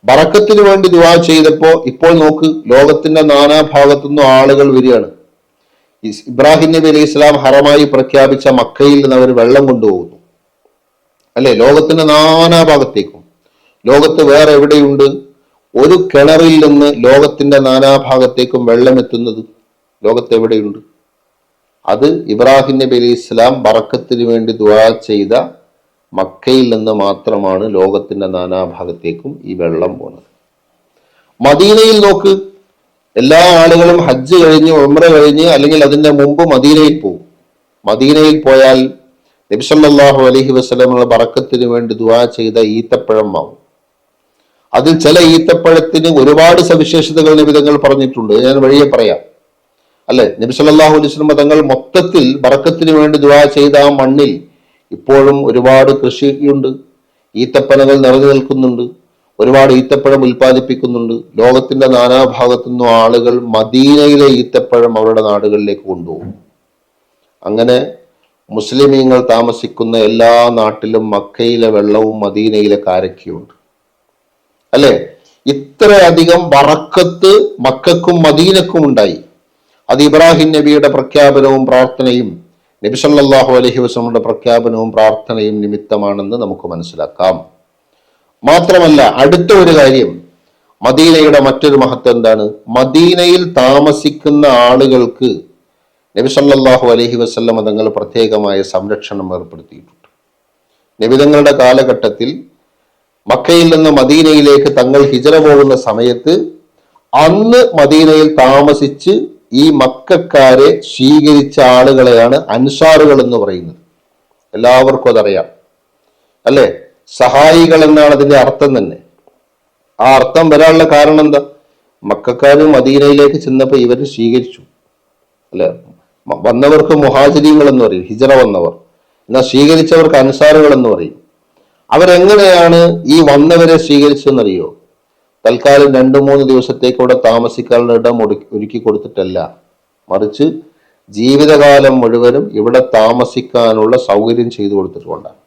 ബറക്കത്തിന് വേണ്ടി ദുആ ചെയ്തപ്പോ ഇപ്പോൾ നോക്ക്, ലോകത്തിന്റെ നാനാഭാഗത്തുനിന്നും ആളുകൾ വരികയാണ്. ഇബ്രാഹിം നബി അലൈഹി ഇസ്ലാം ഹറമായി പ്രഖ്യാപിച്ച മക്കയിൽ നിന്ന് അവർ വെള്ളം കൊണ്ടുപോകുന്നു, അല്ലെ? ലോകത്തിന്റെ നാനാഭാഗത്തേക്കും. ലോകത്ത് വേറെ എവിടെയുണ്ട് ഒരു കിണറിൽ നിന്ന് ലോകത്തിന്റെ നാനാഭാഗത്തേക്കും വെള്ളം എത്തുന്നത്? ലോകത്ത് എവിടെയുണ്ട്? അത് ഇബ്രാഹിം നബി അലൈഹി ഇസ്ലാം ബറക്കത്തിന് വേണ്ടി ദുആ ചെയ്ത മക്കയിൽ നിന്ന് മാത്രമാണ് ലോകത്തിന്റെ നാനാഭാഗത്തേക്കും ഈ വെള്ളം പോകുന്നത്. മദീനയിൽ നോക്ക്, എല്ലാ ആളുകളും ഹജ്ജ് കഴിഞ്ഞ് ഉംറ കഴിഞ്ഞ് അല്ലെങ്കിൽ അതിന്റെ മുമ്പ് മദീനയിൽ പോകും. മദീനയിൽ പോയാൽ നബി സല്ലല്ലാഹു അലൈഹി വസല്ലമയുടെ ബറക്കത്തിന് വേണ്ടി ദുആ ചെയ്ത ഈത്തപ്പഴം വാങ്ങും. അതിൽ ചില ഈത്തപ്പഴത്തിന് ഒരുപാട് സവിശേഷതകൾ നബി തങ്ങൾ പറഞ്ഞിട്ടുണ്ട്. ഞാൻ വഴിയെ പറയാം, അല്ലെ? നബി സല്ലല്ലാഹു അലൈഹി വസല്ലം തങ്ങൾ മൊത്തത്തിൽ ബറക്കത്തിന് വേണ്ടി ദുആ ചെയ്ത ആ മണ്ണിൽ ഇപ്പോഴും ഒരുപാട് കൃഷിയുണ്ട്, ഈത്തപ്പനകൾ നിറഞ്ഞു നിൽക്കുന്നുണ്ട്, ഒരുപാട് ഈത്തപ്പഴം ഉൽപ്പാദിപ്പിക്കുന്നുണ്ട്. ലോകത്തിന്റെ നാനാഭാഗത്തു നിന്നും ആളുകൾ മദീനയിലെ ഈത്തപ്പഴം അവരുടെ നാടുകളിലേക്ക് കൊണ്ടുപോകും. അങ്ങനെ മുസ്ലിമീങ്ങൾ താമസിക്കുന്ന എല്ലാ നാട്ടിലും മക്കയിലെ വെള്ളവും മദീനയിലെ കാരക്കയുണ്ട്, അല്ലെ? ഇത്രയധികം ബറക്കത്ത് മക്കക്കും മദീനക്കും ഉണ്ടായി. അത് ഇബ്രാഹിം നബിയുടെ പ്രഖ്യാപനവും പ്രാർത്ഥനയും നബി സല്ലല്ലാഹു അലൈഹി വസല്ലമയുടെ പ്രഖ്യാപനവും പ്രാർത്ഥനയും നിമിത്തമാണെന്ന് നമുക്ക് മനസ്സിലാക്കാം. മാത്രമല്ല, അടുത്ത ഒരു കാര്യം, മദീനയുടെ മറ്റൊരു മഹത്വം എന്താണ്? മദീനയിൽ താമസിക്കുന്ന ആളുകൾക്ക് നബി സല്ലല്ലാഹു അലൈഹി വസല്ലം തങ്ങൾ പ്രത്യേകമായ സംരക്ഷണം ഏർപ്പെടുത്തിയിട്ടുണ്ട്. നബി തങ്ങളുടെ കാലഘട്ടത്തിൽ മക്കയിൽ നിന്ന് മദീനയിലേക്ക് തങ്ങൾ ഹിജറ പോകുന്ന സമയത്ത് അന്ന് മദീനയിൽ താമസിച്ച് ഈ മക്കക്കാരെ സ്വീകരിച്ച ആളുകളെയാണ് അൻസാറുകൾ എന്ന് പറയുന്നത്. എല്ലാവർക്കും അതറിയാം, അല്ലെ? സഹായികൾ എന്നാണ് അതിന്റെ അർത്ഥം തന്നെ. ആ അർത്ഥം വരാനുള്ള കാരണം എന്താ? മക്കക്കാര് മദീനയിലേക്ക് ചെന്നപ്പോൾ ഇവർ സ്വീകരിച്ചു, അല്ലെ? വന്നവർക്ക് മുഹാജിരീങ്ങൾ എന്ന് പറയും, ഹിജറ വന്നവർ. എന്നാൽ സ്വീകരിച്ചവർക്ക് അൻസാറുകൾ എന്ന് പറയും. അവരെങ്ങനെയാണ് ഈ വന്നവരെ സ്വീകരിച്ചെന്നറിയോ? തൽക്കാലം 2-3 ദിവസത്തേക്ക് അവിടെ താമസിക്കാനുള്ള ഇടം ഒരുക്കി കൊടുത്തിട്ടല്ല, മറിച്ച് ജീവിതകാലം മുഴുവനും ഇവിടെ താമസിക്കാനുള്ള സൗകര്യം ചെയ്തു കൊടുത്തിട്ടുണ്ടാണ്.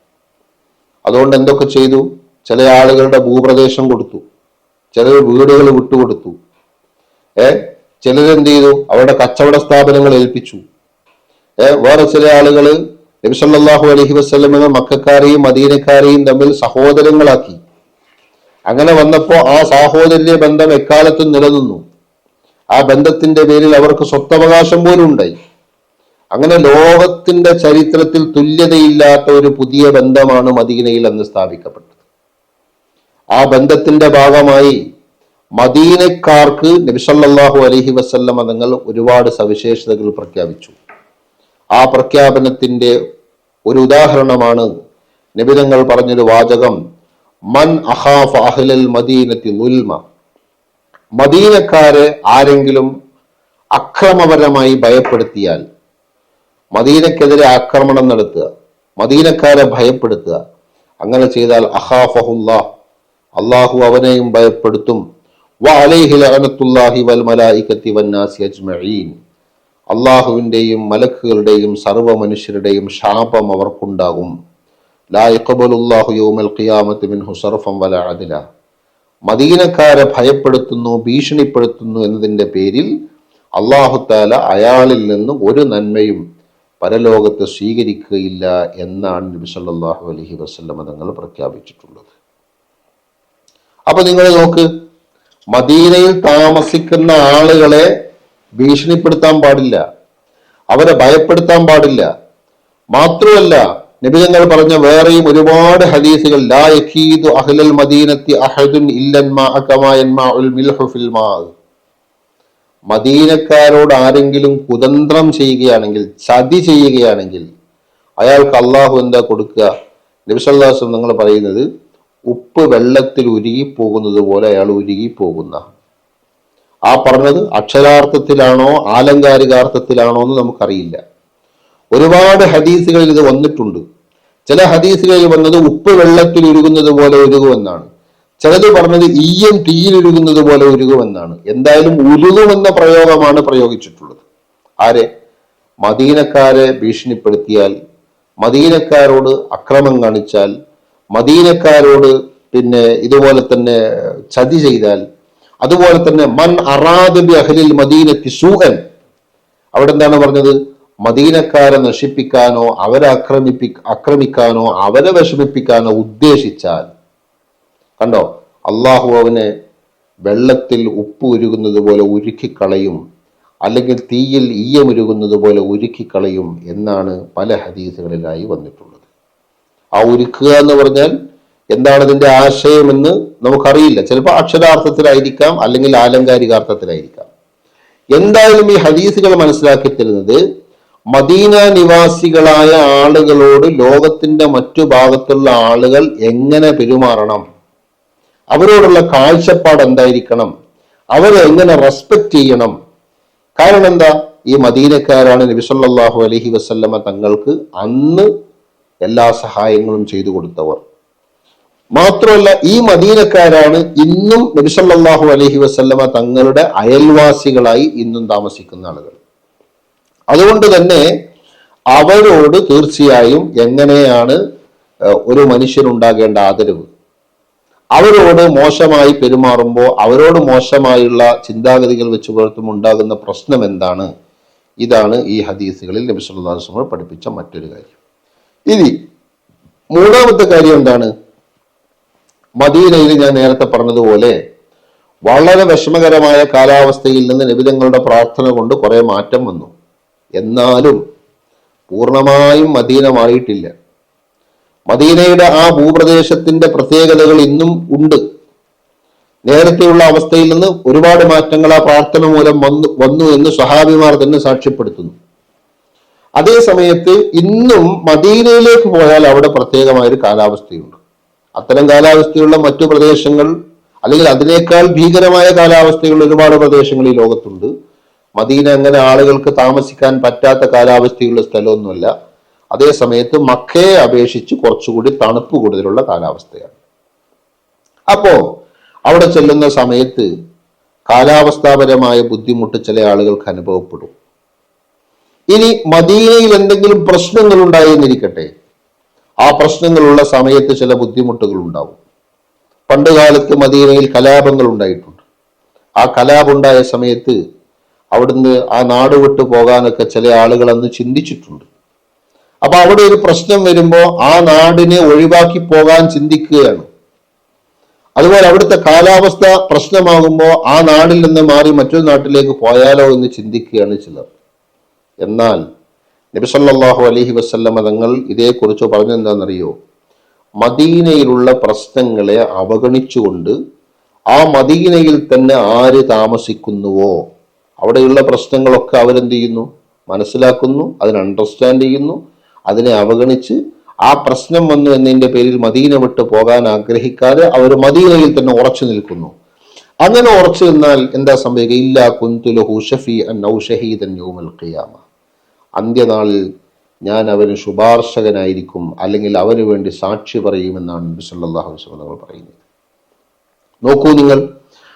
അതുകൊണ്ട് എന്തൊക്കെ ചെയ്തു? ചില ആളുകളുടെ ഭൂപ്രദേശം കൊടുത്തു, ചിലർ വീടുകൾ വിട്ടുകൊടുത്തു, ചിലരെന്ത് ചെയ്തു? അവരുടെ കച്ചവട സ്ഥാപനങ്ങൾ ഏൽപ്പിച്ചു. വേറെ ചില ആളുകൾ നബി സല്ലല്ലാഹു അലൈഹി വസല്ലം മക്കക്കാരെയും മദീനക്കാരെയും തമ്മിൽ സഹോദരങ്ങളാക്കി. അങ്ങനെ വന്നപ്പോ ആ സാഹോദര്യ ബന്ധം എക്കാലത്തും നിലനിന്നു. ആ ബന്ധത്തിന്റെ പേരിൽ അവർക്ക് സ്വത്തവകാശം പോലും ഉണ്ടായി. അങ്ങനെ ലോകത്തിന്റെ ചരിത്രത്തിൽ തുല്യതയില്ലാത്ത ഒരു പുതിയ ബന്ധമാണ് മദീനയിൽ അന്ന് സ്ഥാപിക്കപ്പെട്ടത്. ആ ബന്ധത്തിന്റെ ഭാഗമായി മദീനക്കാർക്ക് നബി സല്ലല്ലാഹു അലൈഹി വസല്ലം തങ്ങൾ ഒരുപാട് സവിശേഷതകൾ പ്രഖ്യാപിച്ചു. ആ പ്രഖ്യാപനത്തിന്റെ ഒരു ഉദാഹരണമാണ് നബി തങ്ങൾ പറഞ്ഞൊരു വാചകം, മൻ അഖാഫ അഹ്ലൽ മദീനത്തി ദുൽമ. മദീനക്കാരെ ആരെങ്കിലും അക്രമപരമായി ഭയപ്പെടുത്തിയാൽ, മദീനക്കെതിരെ ആക്രമണം നടത്തുക, മദീനക്കാരെ ഭയപ്പെടുത്തുക, അങ്ങനെ ചെയ്താൽ അഖാഫഹുല്ലാഹ്, അള്ളാഹു അവനെയും ഭയപ്പെടുത്തും. വ അലൈഹി ലഅനത്തുല്ലാഹി വൽ മലായികത്തി വന്നാസി അജ്മഈൻ. അള്ളാഹുവിന്റെയും മലക്കുകളുടെയും സർവ്വ മനുഷ്യരുടെയും ശാപം അവർക്കുണ്ടാകും. ലാ യഖ്ബലുല്ലാഹു യൗമൽ ഖിയാമത്തി മിൻഹു സർഫൻ വലാ അദ്ല. മദീനക്കാരെ ഭയപ്പെടുത്തുന്നു, ഭീഷണിപ്പെടുത്തുന്നു എന്നതിന്റെ പേരിൽ അല്ലാഹു തആല അയാളിൽ നിന്ന് ഒരു നന്മയും പരലോകത്ത് സ്വീകരിക്കുകയില്ല എന്നാണ് നബി സല്ലല്ലാഹു അലൈഹി വസല്ലം തങ്ങൾ പ്രഖ്യാപിച്ചിട്ടുള്ളത്. അപ്പൊ നിങ്ങൾ നോക്ക്, മദീനയിൽ താമസിക്കുന്ന ആളുകളെ ഭീഷണിപ്പെടുത്താൻ പാടില്ല, അവരെ ഭയപ്പെടുത്താൻ പാടില്ല. മാത്രമല്ല, നബി തങ്ങൾ പറഞ്ഞ വേറെയും ഒരുപാട് ഹദീസുകൾ, ലാ യഖീദു അഹ്ലൽ മദീനത്തി അഹദുൻ ഇല്ലൻ മാഅ കമാ യൻമഉൽ മിൽഹു ഫിൽ മാ. മദീനക്കാരോട് ആരെങ്കിലും കുതന്ത്രം ചെയ്യുകയാണെങ്കിൽ, ചതി ചെയ്യുകയാണെങ്കിൽ അയാൾക്ക് അള്ളാഹു എന്താ കൊടുക്കുക? നബി സല്ലല്ലാഹു അലൈഹി വസല്ലം നിങ്ങൾ പറയുന്നത്, ഉപ്പ് വെള്ളത്തിൽ ഉരുകി പോകുന്നത് പോലെ അയാൾ ഉരുകി പോകുന്ന. ആ പറഞ്ഞത് അക്ഷരാർത്ഥത്തിലാണോ ആലങ്കാരികാർത്ഥത്തിലാണോ എന്ന് നമുക്കറിയില്ല. ഒരുപാട് ഹദീസുകളിൽ ഇത് വന്നിട്ടുണ്ട്. ചില ഹദീസുകളിൽ വന്നത് ഉപ്പ് വെള്ളത്തിൽ ഉരുകുന്നത് പോലെ ഉരുകുമെന്നാണ്. ചിലത് പറഞ്ഞത് ഈയം തീയിലുരുകുന്നത് പോലെ ഉരുകുമെന്നാണ്. എന്തായാലും ഉരുകുമെന്ന പ്രയോഗമാണ് പ്രയോഗിച്ചിട്ടുള്ളത്. ആരെ? മദീനക്കാരെ ഭീഷണിപ്പെടുത്തിയാൽ, മദീനക്കാരോട് അക്രമം കാണിച്ചാൽ, മദീനക്കാരോട് ഇതുപോലെ തന്നെ ചതി ചെയ്താൽ, അതുപോലെ തന്നെ മൻ അറാദ ബി അഹ്ലിൽ മദീനത്തി സൂഅൻ, അവിടെ എന്താണ് പറഞ്ഞത്? മദീനക്കാരെ നശിപ്പിക്കാനോ അവരെ ആക്രമിക്കാനോ അവരെ വിഷമിപ്പിക്കാനോ ഉദ്ദേശിച്ചാൽ, കണ്ടോ, അള്ളാഹു അവനെ വെള്ളത്തിൽ ഉപ്പ് ഉരുകുന്നത് പോലെ ഉരുക്കിക്കളയും, അല്ലെങ്കിൽ തീയിൽ ഈയമുരുകുന്നത് പോലെ ഉരുക്കിക്കളയും എന്നാണ് പല ഹദീസുകളിലായി വന്നിട്ടുള്ളത്. ആ ഉരുക്കുക എന്ന് പറഞ്ഞാൽ എന്താണ് ഇതിന്റെ ആശയമെന്ന് നമുക്കറിയില്ല. ചിലപ്പോൾ അക്ഷരാർത്ഥത്തിലായിരിക്കാം, അല്ലെങ്കിൽ ആലങ്കാരികാർത്ഥത്തിലായിരിക്കാം. എന്തായാലും ഈ ഹദീസുകൾ മനസ്സിലാക്കി തരുന്നത് മദീന നിവാസികളായ ആളുകളോട് ലോകത്തിന്റെ മറ്റു ഭാഗത്തുള്ള ആളുകൾ എങ്ങനെ പെരുമാറണം, അവരോടുള്ള കാഴ്ചപ്പാട് എന്തായിരിക്കണം, അവരെ എങ്ങനെ റെസ്പെക്ട് ചെയ്യണം. കാരണം എന്താ? ഈ മദീനക്കാരാണ് നബി സല്ലല്ലാഹു അലൈഹി വസല്ലമ തങ്ങൾക്ക് അന്ന് എല്ലാ സഹായങ്ങളും ചെയ്തു കൊടുത്തവർ. മാത്രമല്ല ഈ മദീനക്കാരാണ് ഇന്നും നബി സല്ലല്ലാഹു അലൈഹി വസല്ലമ തങ്ങളുടെ അയൽവാസികളായി ഇന്നും താമസിക്കുന്ന ആളുകൾ. അതുകൊണ്ട് തന്നെ അവരോട് തീർച്ചയായും എങ്ങനെയാണ് ഒരു മനുഷ്യനുണ്ടാകേണ്ട ആദരവ്, അവരോട് മോശമായി പെരുമാറുമ്പോൾ അവരോട് മോശമായുള്ള ചിന്താഗതികൾ വെച്ച് പുലർത്തുമ്പോൾ ഉണ്ടാകുന്ന പ്രശ്നം എന്താണ്? ഇതാണ് ഈ ഹദീസുകളിൽ നബി സല്ലല്ലാഹു അലൈഹി വസല്ലം പഠിപ്പിച്ച മറ്റൊരു കാര്യം. ഇനി മൂന്നാമത്തെ കാര്യം എന്താണ്? മദീനയിൽ ഞാൻ നേരത്തെ പറഞ്ഞതുപോലെ വളരെ വിഷമകരമായ കാലാവസ്ഥയിൽ നിന്ന് നബി തങ്ങളുടെ പ്രാർത്ഥന കൊണ്ട് കുറെ മാറ്റം വന്നു. എന്നാലും പൂർണ്ണമായും മദീന മാറിയിട്ടില്ല. മദീനയുടെ ആ ഭൂപ്രദേശത്തിന്റെ പ്രത്യേകതകൾ ഇന്നും ഉണ്ട്. നേരത്തെയുള്ള അവസ്ഥയിൽ നിന്ന് ഒരുപാട് മാറ്റങ്ങൾ ആ പ്രാർത്ഥന മൂലം വന്നു എന്ന് സ്വഹാബിമാർ തന്നെ സാക്ഷ്യപ്പെടുത്തുന്നു. അതേ സമയത്ത് ഇന്നും മദീനയിലേക്ക് പോയാൽ അവിടെ പ്രത്യേകമായൊരു കാലാവസ്ഥയുണ്ട്. അത്തരം കാലാവസ്ഥയുള്ള മറ്റു പ്രദേശങ്ങൾ, അല്ലെങ്കിൽ അതിനേക്കാൾ ഭീകരമായ കാലാവസ്ഥയുള്ള ഒരുപാട് പ്രദേശങ്ങൾ ഈ ലോകത്തുണ്ട്. മദീന അങ്ങനെ ആളുകൾക്ക് താമസിക്കാൻ പറ്റാത്ത കാലാവസ്ഥയുള്ള സ്ഥലമൊന്നുമല്ല. അതേ സമയത്ത് മക്കയെ അപേക്ഷിച്ച് കുറച്ചുകൂടി തണുപ്പ് കൂടുതലുള്ള കാലാവസ്ഥയാണ്. അപ്പോ അവിടെ ചെല്ലുന്ന സമയത്ത് കാലാവസ്ഥാപരമായ ബുദ്ധിമുട്ട് ചില ആളുകൾക്ക് അനുഭവപ്പെടും. ഇനി മദീനയിൽ എന്തെങ്കിലും പ്രശ്നങ്ങൾ ഉണ്ടായെന്നിരിക്കട്ടെ, ആ പ്രശ്നങ്ങളുള്ള സമയത്ത് ചില ബുദ്ധിമുട്ടുകൾ ഉണ്ടാവും. പണ്ട് കാലത്ത് മദീനയിൽ കലാപങ്ങൾ ഉണ്ടായിട്ടുണ്ട്. ആ കലാപുണ്ടായ സമയത്ത് അവിടുന്ന് ആ നാട് വിട്ടു പോകാനൊക്കെ ചില ആളുകൾ അന്ന് ചിന്തിച്ചിട്ടുണ്ട്. അപ്പൊ അവിടെ ഒരു പ്രശ്നം വരുമ്പോൾ ആ നാടിനെ ഒഴിവാക്കി പോകാൻ ചിന്തിക്കുകയാണ്. അതുപോലെ അവിടുത്തെ കാലാവസ്ഥ പ്രശ്നമാകുമ്പോൾ ആ നാട്ടിൽ നിന്ന് മാറി മറ്റൊരു നാട്ടിലേക്ക് പോയാലോ എന്ന് ചിന്തിക്കുകയാണ് ചിലർ. എന്നാൽ നബി സല്ലല്ലാഹു അലൈഹി വസല്ലമ തങ്ങൾ ഇതേക്കുറിച്ച് പറഞ്ഞെന്താണെന്നറിയോ? മദീനയിലുള്ള പ്രശ്നങ്ങളെ അവഗണിച്ചുകൊണ്ട് ആ മദീനയിൽ തന്നെ ആര് താമസിക്കുന്നുവോ അവിടെയുള്ള പ്രശ്നങ്ങളൊക്കെ അവരെന്ത് ചെയ്യുന്നു? മനസ്സിലാക്കുന്നു, അതിനെ അണ്ടർസ്റ്റാൻഡ് ചെയ്യുന്നു, അതിനെ അവഗണിച്ച് ആ പ്രശ്നം വന്നു എന്നതിന്റെ പേരിൽ മദീന വിട്ട് പോകാൻ ആഗ്രഹിക്കാതെ അവർ മദീനയിൽ തന്നെ ഉറച്ചു നിൽക്കുന്നു. അങ്ങനെ ഉറച്ചു നിന്നാൽ എന്താ സംഭവിക്കുക? ഇല്ലാ കുന്തു ലഹു ശഫീഅൻ ഔ ഷഹീദൻ യൗമൽ ഖിയാമ, അന്ത്യനാളിൽ ഞാൻ അവന് ശുപാർശകനായിരിക്കും, അല്ലെങ്കിൽ അവന് വേണ്ടി സാക്ഷി പറയുമെന്നാണ് നബി സല്ലല്ലാഹു അലൈഹി വസല്ലം പറയുന്നത്. നോക്കൂ നിങ്ങൾ,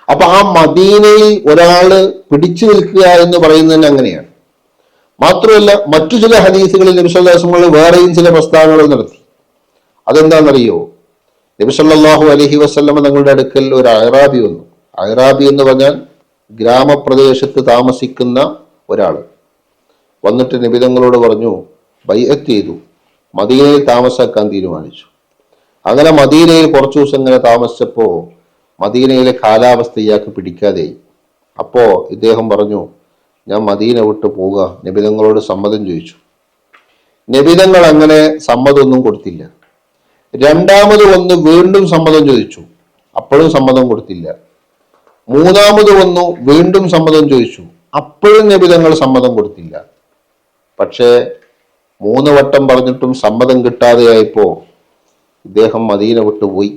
അപ്പൊ ആ മദീനയിൽ ഒരാള് പിടിച്ചു നിൽക്കുക എന്ന് പറയുന്നതിന് അങ്ങനെയാണ്. മാത്രമല്ല മറ്റു ചില ഹദീസുകളിൽ നബി സല്ലല്ലാഹു അലൈഹി വസല്ലം വേറെയും ചില പ്രസ്താവനകൾ നടത്തി. അതെന്താണെന്നറിയോ? നബി സല്ലല്ലാഹു അലൈഹി വസല്ലം തങ്ങളുടെ അടുക്കൽ ഒരു അഅറാബി വന്നു. അഅറാബി എന്ന് പറഞ്ഞാൽ ഗ്രാമപ്രദേശത്ത് താമസിക്കുന്ന ഒരാൾ വന്നിട്ട് നബി തങ്ങളോട് പറഞ്ഞു, ബൈഅത്ത് ചെയ്തു, മദീനയിൽ താമസിക്കാൻ തീരുമാനിച്ചു. അങ്ങനെ മദീനയിൽ കുറച്ചു ദിവസം ഇങ്ങനെ താമസിച്ചപ്പോ മദീനയിലെ കാലാവസ്ഥ ഇയാൾക്ക് പിടിക്കാതെ. അപ്പോ ഇദ്ദേഹം പറഞ്ഞു, ഞാൻ മദീന വിട്ട് പോവുക, നബി തങ്ങളോട് സമ്മതം ചോദിച്ചു. നബി തങ്ങൾ അങ്ങനെ സമ്മതമൊന്നും കൊടുത്തില്ല. രണ്ടാമത് വന്ന് വീണ്ടും സമ്മതം ചോദിച്ചു, അപ്പോഴും സമ്മതം കൊടുത്തില്ല. മൂന്നാമത് വന്നു, വീണ്ടും സമ്മതം ചോദിച്ചു, അപ്പോഴും നബി തങ്ങൾ സമ്മതം കൊടുത്തില്ല. പക്ഷേ 3 വട്ടം പറഞ്ഞിട്ടും സമ്മതം കിട്ടാതെയായപ്പോ ഇദ്ദേഹം മദീന വിട്ടു പോയി.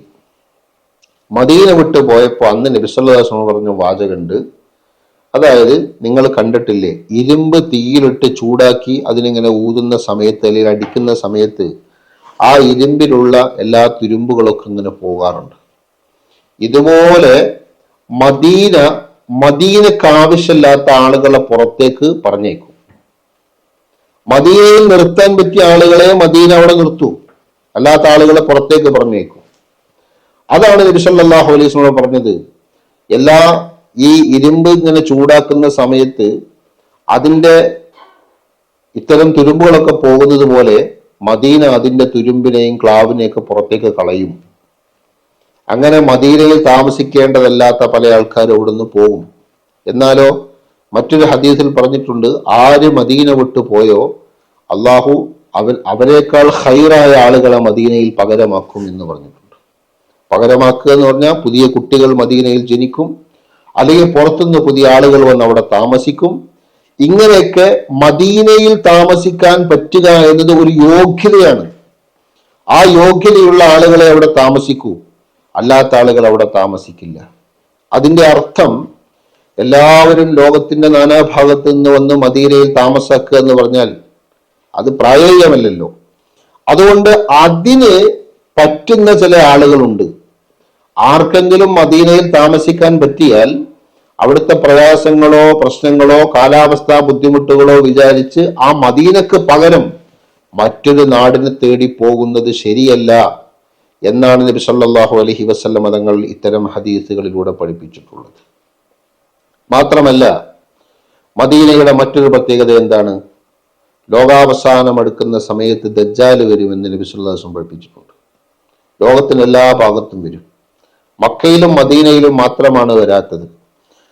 മദീന വിട്ടു പോയപ്പോ അന്ന് നബി സല്ലല്ലാഹു അലൈഹി വസല്ലം പറഞ്ഞ വാചകമുണ്ട്. അതായത്, നിങ്ങൾ കണ്ടിട്ടില്ലേ, ഇരുമ്പ് തീയിലിട്ട് ചൂടാക്കി അതിനിങ്ങനെ ഊതുന്ന സമയത്ത് അല്ലെങ്കിൽ അടിക്കുന്ന സമയത്ത് ആ ഇരുമ്പിലുള്ള എല്ലാ തുരുമ്പുകളൊക്കെ ഇങ്ങനെ പോകാറുണ്ട്. ഇതുപോലെ മദീനക്ക് ആവശ്യമില്ലാത്ത ആളുകളെ പുറത്തേക്ക് പറഞ്ഞേക്കും. മദീനയിൽ നിർത്താൻ പറ്റിയ ആളുകളെ മദീന അവിടെ നിർത്തൂ, അല്ലാത്ത ആളുകളെ പുറത്തേക്ക് പറഞ്ഞേക്കും. അതാണ് നബി സല്ലല്ലാഹു അലൈഹി വസല്ലം പറഞ്ഞത്. ഈ ഇരുമ്പ് ഇങ്ങനെ ചൂടാക്കുന്ന സമയത്ത് അതിന്റെ ഇത്തരം തുരുമ്പുകളൊക്കെ പോകുന്നത് പോലെ മദീന അതിന്റെ തുരുമ്പിനെയും ക്ലാവിനെയൊക്കെ പുറത്തേക്ക് കളയും. അങ്ങനെ മദീനയിൽ താമസിക്കേണ്ടതല്ലാത്ത പല ആൾക്കാരും അവിടുന്ന് പോകും. എന്നാലോ മറ്റൊരു ഹദീസിൽ പറഞ്ഞിട്ടുണ്ട്, ആര് മദീന വിട്ടു പോയോ അള്ളാഹു അവരെക്കാൾ ഹൈറായ ആളുകളെ മദീനയിൽ പകരമാക്കും എന്ന് പറഞ്ഞിട്ടുണ്ട്. പകരമാക്കുക എന്ന് പറഞ്ഞാൽ പുതിയ കുട്ടികൾ മദീനയിൽ ജനിക്കും, അല്ലെങ്കിൽ പുറത്തുനിന്ന് പുതിയ ആളുകൾ വന്ന് അവിടെ താമസിക്കും. ഇങ്ങനെയൊക്കെ മദീനയിൽ താമസിക്കാൻ പറ്റുക എന്നത് ഒരു യോഗ്യതയാണ്. ആ യോഗ്യതയുള്ള ആളുകളെ അവിടെ താമസിക്കൂ, അല്ലാത്ത ആളുകൾ അവിടെ താമസിക്കില്ല. അതിന്റെ അർത്ഥം എല്ലാവരും ലോകത്തിന്റെ നാനാഭാഗത്ത് നിന്ന് വന്ന് മദീനയിൽ താമസാക്കുക എന്ന് പറഞ്ഞാൽ അത് പ്രായോഗികമല്ലല്ലോ. അതുകൊണ്ട് അതിന് പറ്റുന്ന ചില ആളുകളുണ്ട്. ആർക്കെങ്കിലും മദീനയിൽ താമസിക്കാൻ പറ്റിയാൽ അവിടുത്തെ പ്രയാസങ്ങളോ പ്രശ്നങ്ങളോ കാലാവസ്ഥാ ബുദ്ധിമുട്ടുകളോ വിചാരിച്ച് ആ മദീനക്ക് പകരം മറ്റൊരു നാടിനെ തേടി പോകുന്നത് ശരിയല്ല എന്നാണ് നബി സല്ലല്ലാഹു അലൈഹി വസല്ലം തങ്ങൾ ഇത്തരം ഹദീസുകളിലൂടെ പഠിപ്പിച്ചിട്ടുള്ളത്. മാത്രമല്ല മദീനയുടെ മറ്റൊരു പ്രത്യേകത എന്താണ്? ലോകാവസാനം അടുക്കുന്ന സമയത്ത് ദജ്ജാൽ വരുമെന്ന് നബി സല്ലല്ലാഹു അലൈഹി വസല്ലം പഠിപ്പിച്ചിട്ടുണ്ട്. ലോകത്തിന് എല്ലാ ഭാഗത്തും വരും. മക്കയിലും മദീനയിലും മാത്രമാണ് വരാത്തത്.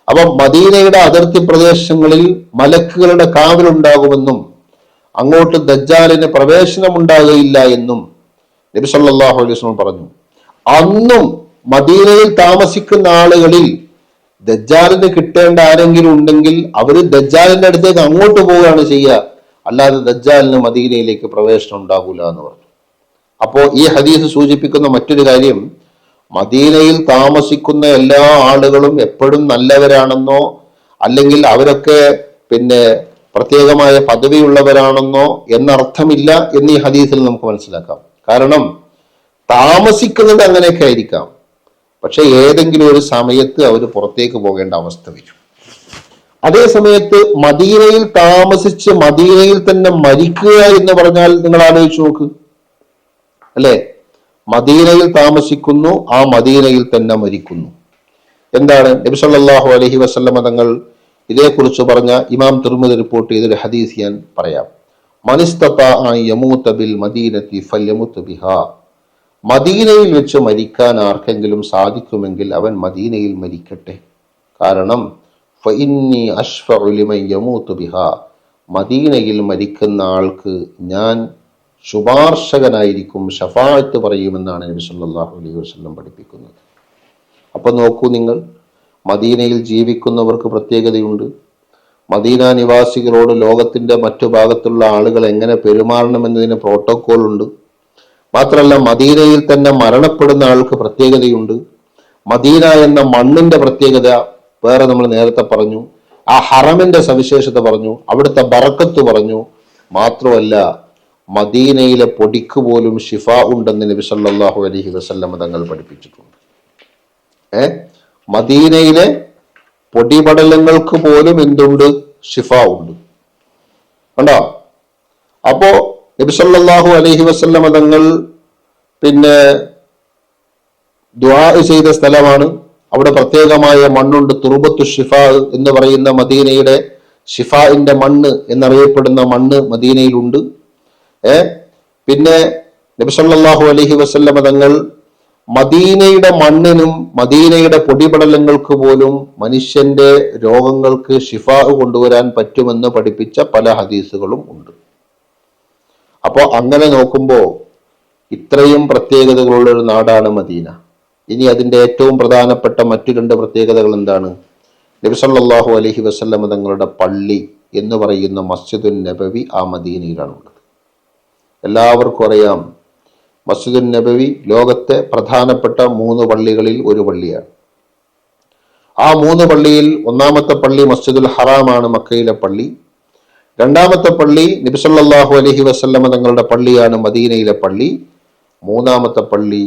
അപ്പൊ മദീനയുടെ അതിർത്തി പ്രദേശങ്ങളിൽ മലക്കുകളുടെ കാവലുണ്ടാകുമെന്നും അങ്ങോട്ട് ദജ്ജാലിന് പ്രവേശനം ഉണ്ടാകുകയില്ല എന്നും നബി സല്ലല്ലാഹു അലൈഹി വസല്ലം പറഞ്ഞു. അന്നും മദീനയിൽ താമസിക്കുന്ന ആളുകളിൽ ദജ്ജാലിന് കിട്ടേണ്ട ആരെങ്കിലും ഉണ്ടെങ്കിൽ അവര് ദജ്ജാലിന്റെ അടുത്തേക്ക് അങ്ങോട്ട് പോവുകയാണ് ചെയ്യുക, അല്ലാതെ ദജ്ജാലിന് മദീനയിലേക്ക് പ്രവേശനം ഉണ്ടാകൂല എന്ന് പറഞ്ഞു. അപ്പോ ഈ ഹദീസ് സൂചിപ്പിക്കുന്ന മറ്റൊരു കാര്യം, മദീനയിൽ താമസിക്കുന്ന എല്ലാ ആളുകളും എപ്പോഴും നല്ലവരാണെന്നോ അല്ലെങ്കിൽ അവരൊക്കെ പ്രത്യേകമായ പദവിയുള്ളവരാണെന്നോ എന്നർത്ഥമില്ല എന്ന് ഈ ഹദീസിൽ നമുക്ക് മനസ്സിലാക്കാം. കാരണം താമസിക്കുന്നത് അങ്ങനെയൊക്കെ ആയിരിക്കാം, പക്ഷെ ഏതെങ്കിലും ഒരു സമയത്ത് അവർ പുറത്തേക്ക് പോകേണ്ട അവസ്ഥ വരും. അതേ സമയത്ത് മദീനയിൽ താമസിച്ച് മദീനയിൽ തന്നെ മരിക്കുക എന്ന് പറഞ്ഞാൽ നിങ്ങൾ ആലോചിച്ച് നോക്ക്, അല്ലെ? മദീനയിൽ താമസിക്കുന്നു, ആ മദീനയിൽ തന്നെ മരിക്കുന്നു. എന്താണ് നബി സല്ലല്ലാഹു അലൈഹി വസല്ലം തങ്ങൾ ഇതേക്കുറിച്ച് പറഞ്ഞ ഇമാം തിർമിദി റിപ്പോർട്ട് ചെയ്തൊരു ഹദീസ് ഞാൻ പറയാം. മനിസ്തതാഅ യമൂത ബിൽ മദീനതി ഫല്യമുത് ബിഹാ. മദീനയിൽ വെച്ച് മരിക്കാൻ ആർക്കെങ്കിലും സാധിക്കുമെങ്കിൽ അവൻ മദീനയിൽ മരിക്കട്ടെ. കാരണം ഫഇന്നി അശ്ഫഉ ലിമൻ യമൂതു ബിഹാ. മദീനയിൽ മരിക്കുന്ന ആൾക്ക് ഞാൻ ശുപാർശകനായിരിക്കും, ഷഫാഅത്ത് പറയുമെന്നാണ് നബി സല്ലല്ലാഹു അലൈഹി വസല്ലം പഠിപ്പിക്കുന്നത്. അപ്പൊ നോക്കൂ നിങ്ങൾ, മദീനയിൽ ജീവിക്കുന്നവർക്ക് പ്രത്യേകതയുണ്ട്. മദീന നിവാസികളോട് ലോകത്തിന്റെ മറ്റു ഭാഗത്തുള്ള ആളുകൾ എങ്ങനെ പെരുമാറണമെന്നതിന് പ്രോട്ടോകോൾ ഉണ്ട്. മാത്രമല്ല മദീനയിൽ തന്നെ മരണപ്പെടുന്ന ആൾക്ക് പ്രത്യേകതയുണ്ട്. മദീന എന്ന മണ്ണിന്റെ പ്രത്യേകത വേറെ നമ്മൾ നേരത്തെ പറഞ്ഞു. ആ ഹറമിന്റെ സവിശേഷത പറഞ്ഞു, അവിടുത്തെ ബറക്കത്ത് പറഞ്ഞു. മാത്രമല്ല മദീനയിലെ പൊടിക്ക് പോലും ഷിഫ ഉണ്ടെന്ന് നബി സല്ലല്ലാഹു അലൈഹി വസല്ലം തങ്ങൾ പഠിപ്പിച്ചിട്ടുണ്ട്. മദീനയിലെ പൊടിപടലങ്ങൾക്ക് പോലും എന്തുണ്ട്? ഷിഫ ഉണ്ട്. കണ്ടോ? അപ്പോ നബി സല്ലല്ലാഹു അലൈഹി വസല്ലം തങ്ങൾ ദുആ ചെയ്ത സ്ഥലമാണ്. അവിടെ പ്രത്യേകമായ മണ്ണുണ്ട്, തുർബത്തു ഷിഫാ എന്ന് പറയുന്ന മദീനയുടെ ഷിഫാഇന്റെ മണ്ണ് എന്നറിയപ്പെടുന്ന മണ്ണ് മദീനയിലുണ്ട്. നബി സല്ലല്ലാഹു അലൈഹി വസല്ലം തങ്ങൾ മദീനയുടെ മണ്ണിനും മദീനയുടെ പൊടിപടലങ്ങൾക്ക് പോലും മനുഷ്യന്റെ രോഗങ്ങൾക്ക് ഷിഫാ കൊണ്ടുവരാൻ പറ്റുമെന്ന് പഠിപ്പിച്ച പല ഹദീസുകളും ഉണ്ട്. അപ്പോ അങ്ങനെ നോക്കുമ്പോൾ ഇത്രയും പ്രത്യേകതകളുള്ള ഒരു നാടാണ് മദീന. ഇനി അതിന്റെ ഏറ്റവും പ്രധാനപ്പെട്ട മറ്റു രണ്ട് പ്രത്യേകതകൾ എന്താണ്? നബി സല്ലല്ലാഹു അലൈഹി വസല്ലം തങ്ങളുടെ പള്ളി എന്ന് പറയുന്ന മസ്ജിദുൻ നബവി ആ മദീനയിലാണുള്ളത്. എല്ലാവർക്കും അറിയാം, മസ്ജിദുൻ നബവി ലോകത്തെ പ്രധാനപ്പെട്ട 3 പള്ളികളിൽ ഒരു പള്ളിയാണ്. ആ 3 പള്ളിയിൽ ഒന്നാമത്തെ പള്ളി മസ്ജിദുൽ ഹറാമാണ്, മക്കയിലെ പള്ളി. രണ്ടാമത്തെ പള്ളി നബി സല്ലല്ലാഹു അലൈഹി വസല്ലം തങ്ങളുടെ പള്ളിയാണ്, മദീനയിലെ പള്ളി. മൂന്നാമത്തെ പള്ളി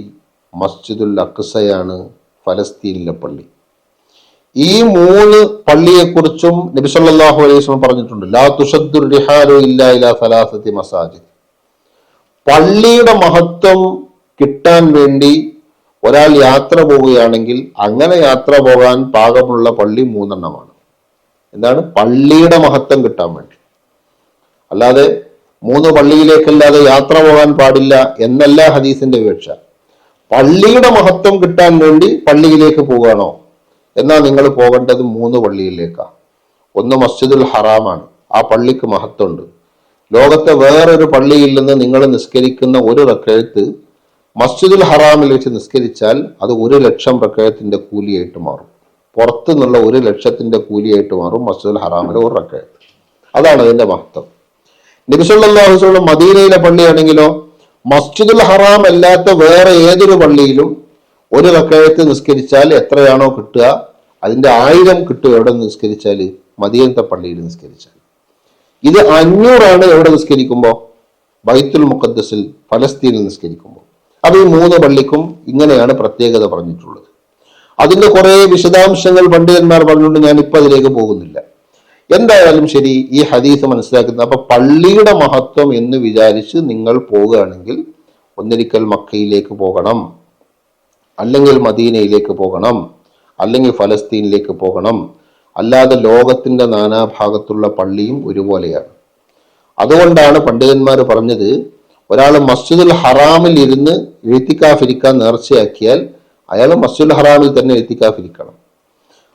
മസ്ജിദുൽ അഖ്സയാണ്, ഫലസ്തീനിലെ പള്ളി. ഈ 3 പള്ളിയെക്കുറിച്ചും നബി സല്ലല്ലാഹു അലൈഹി വസല്ലം പറഞ്ഞിട്ടുണ്ട്. ലാ തുഷദ്ദു റിഹാലു ഇല്ലാ ഇലാ സലാസത്തി മസാജിദ്. പള്ളിയുടെ മഹത്വം കിട്ടാൻ വേണ്ടി ഒരാൾ യാത്ര പോവുകയാണെങ്കിൽ അങ്ങനെ യാത്ര പോകാൻ പാകമുള്ള പള്ളി 3 എണ്ണമാണ്. എന്താണ്? പള്ളിയുടെ മഹത്വം കിട്ടാൻ വേണ്ടി. അല്ലാതെ 3 പള്ളിയിലേക്കല്ലാതെ യാത്ര പോകാൻ പാടില്ല എന്നല്ല ഹദീസിന്റെ വീക്ഷ. പള്ളിയുടെ മഹത്വം കിട്ടാൻ വേണ്ടി പള്ളിയിലേക്ക് പോവുകയാണോ എന്നാൽ നിങ്ങൾ പോകേണ്ടത് 3 പള്ളിയിലേക്കാണ്. ഒന്ന് മസ്ജിദുൽ ഹറാമാണ്, ആ പള്ളിക്ക് മഹത്വമുണ്ട്. ലോകത്തെ വേറൊരു പള്ളിയിൽ നിന്ന് നിങ്ങൾ നിസ്കരിക്കുന്ന ഒരു റക്അത്ത് മസ്ജിദുൽ ഹറാമിൽ വെച്ച് നിസ്കരിച്ചാൽ അത് 1,00,000 റക്അത്തിന്റെ കൂലിയായിട്ട് മാറും. പുറത്തു നിന്നുള്ള 1,00,000ത്തിന്റെ കൂലിയായിട്ട് മാറും മസ്ജിദുൽ ഹറാമിലെ ഒരു റക്അത്ത്. അതാണ് അതിന്റെ മഹത്വം. നബി സല്ലല്ലാഹു അലൈഹി വസല്ലം മദീനയിലെ പള്ളിയാണെങ്കിലോ മസ്ജിദുൽ ഹറാം അല്ലാത്ത വേറെ ഏതൊരു പള്ളിയിലും ഒരു റക്അത്ത് നിസ്കരിച്ചാൽ എത്രയാണോ കിട്ടുക അതിന്റെ 1000 കിട്ടുക എവിടെ നിസ്കരിച്ചാൽ? മദീനത്തെ പള്ളിയിൽ നിസ്കരിച്ചാൽ. ഇത് 500 എവിടെ നിസ്കരിക്കുമ്പോൾ? ബൈത്തുൽ മുഖദ്ദസിൽ ഫലസ്തീനിൽ നിസ്കരിക്കുമ്പോൾ. അപ്പൊ ഈ 3 പള്ളിക്കും ഇങ്ങനെയാണ് പ്രത്യേകത പറഞ്ഞിട്ടുള്ളത്. അതിന്റെ കുറെ വിശദാംശങ്ങൾ പണ്ഡിതന്മാർ പറഞ്ഞുകൊണ്ട് ഞാൻ ഇപ്പൊ അതിലേക്ക് പോകുന്നില്ല. എന്തായാലും ശരി, ഈ ഹദീസ് മനസ്സിലാക്കുന്നത് അപ്പൊ പള്ളിയുടെ മഹത്വം എന്ന് വിചാരിച്ച് നിങ്ങൾ പോകുകയാണെങ്കിൽ ഒന്നിരിക്കൽ മക്കയിലേക്ക് പോകണം, അല്ലെങ്കിൽ മദീനയിലേക്ക് പോകണം, അല്ലെങ്കിൽ ഫലസ്തീനിലേക്ക് പോകണം. അല്ലാതെ ലോകത്തിന്റെ നാനാഭാഗത്തുള്ള പള്ളിയും ഒരുപോലെയാണ്. അതുകൊണ്ടാണ് പണ്ഡിതന്മാർ പറഞ്ഞത് ഒരാൾ മസ്ജിദുൽ ഹറാമിൽ ഇരുന്ന് എഴുത്തിക്കാഫിരിക്കാൻ നേർച്ചയാക്കിയാൽ അയാൾ മസ്ജിദുൽ ഹറാമിൽ തന്നെ എഴുത്തിക്കാഫിരിക്കണം.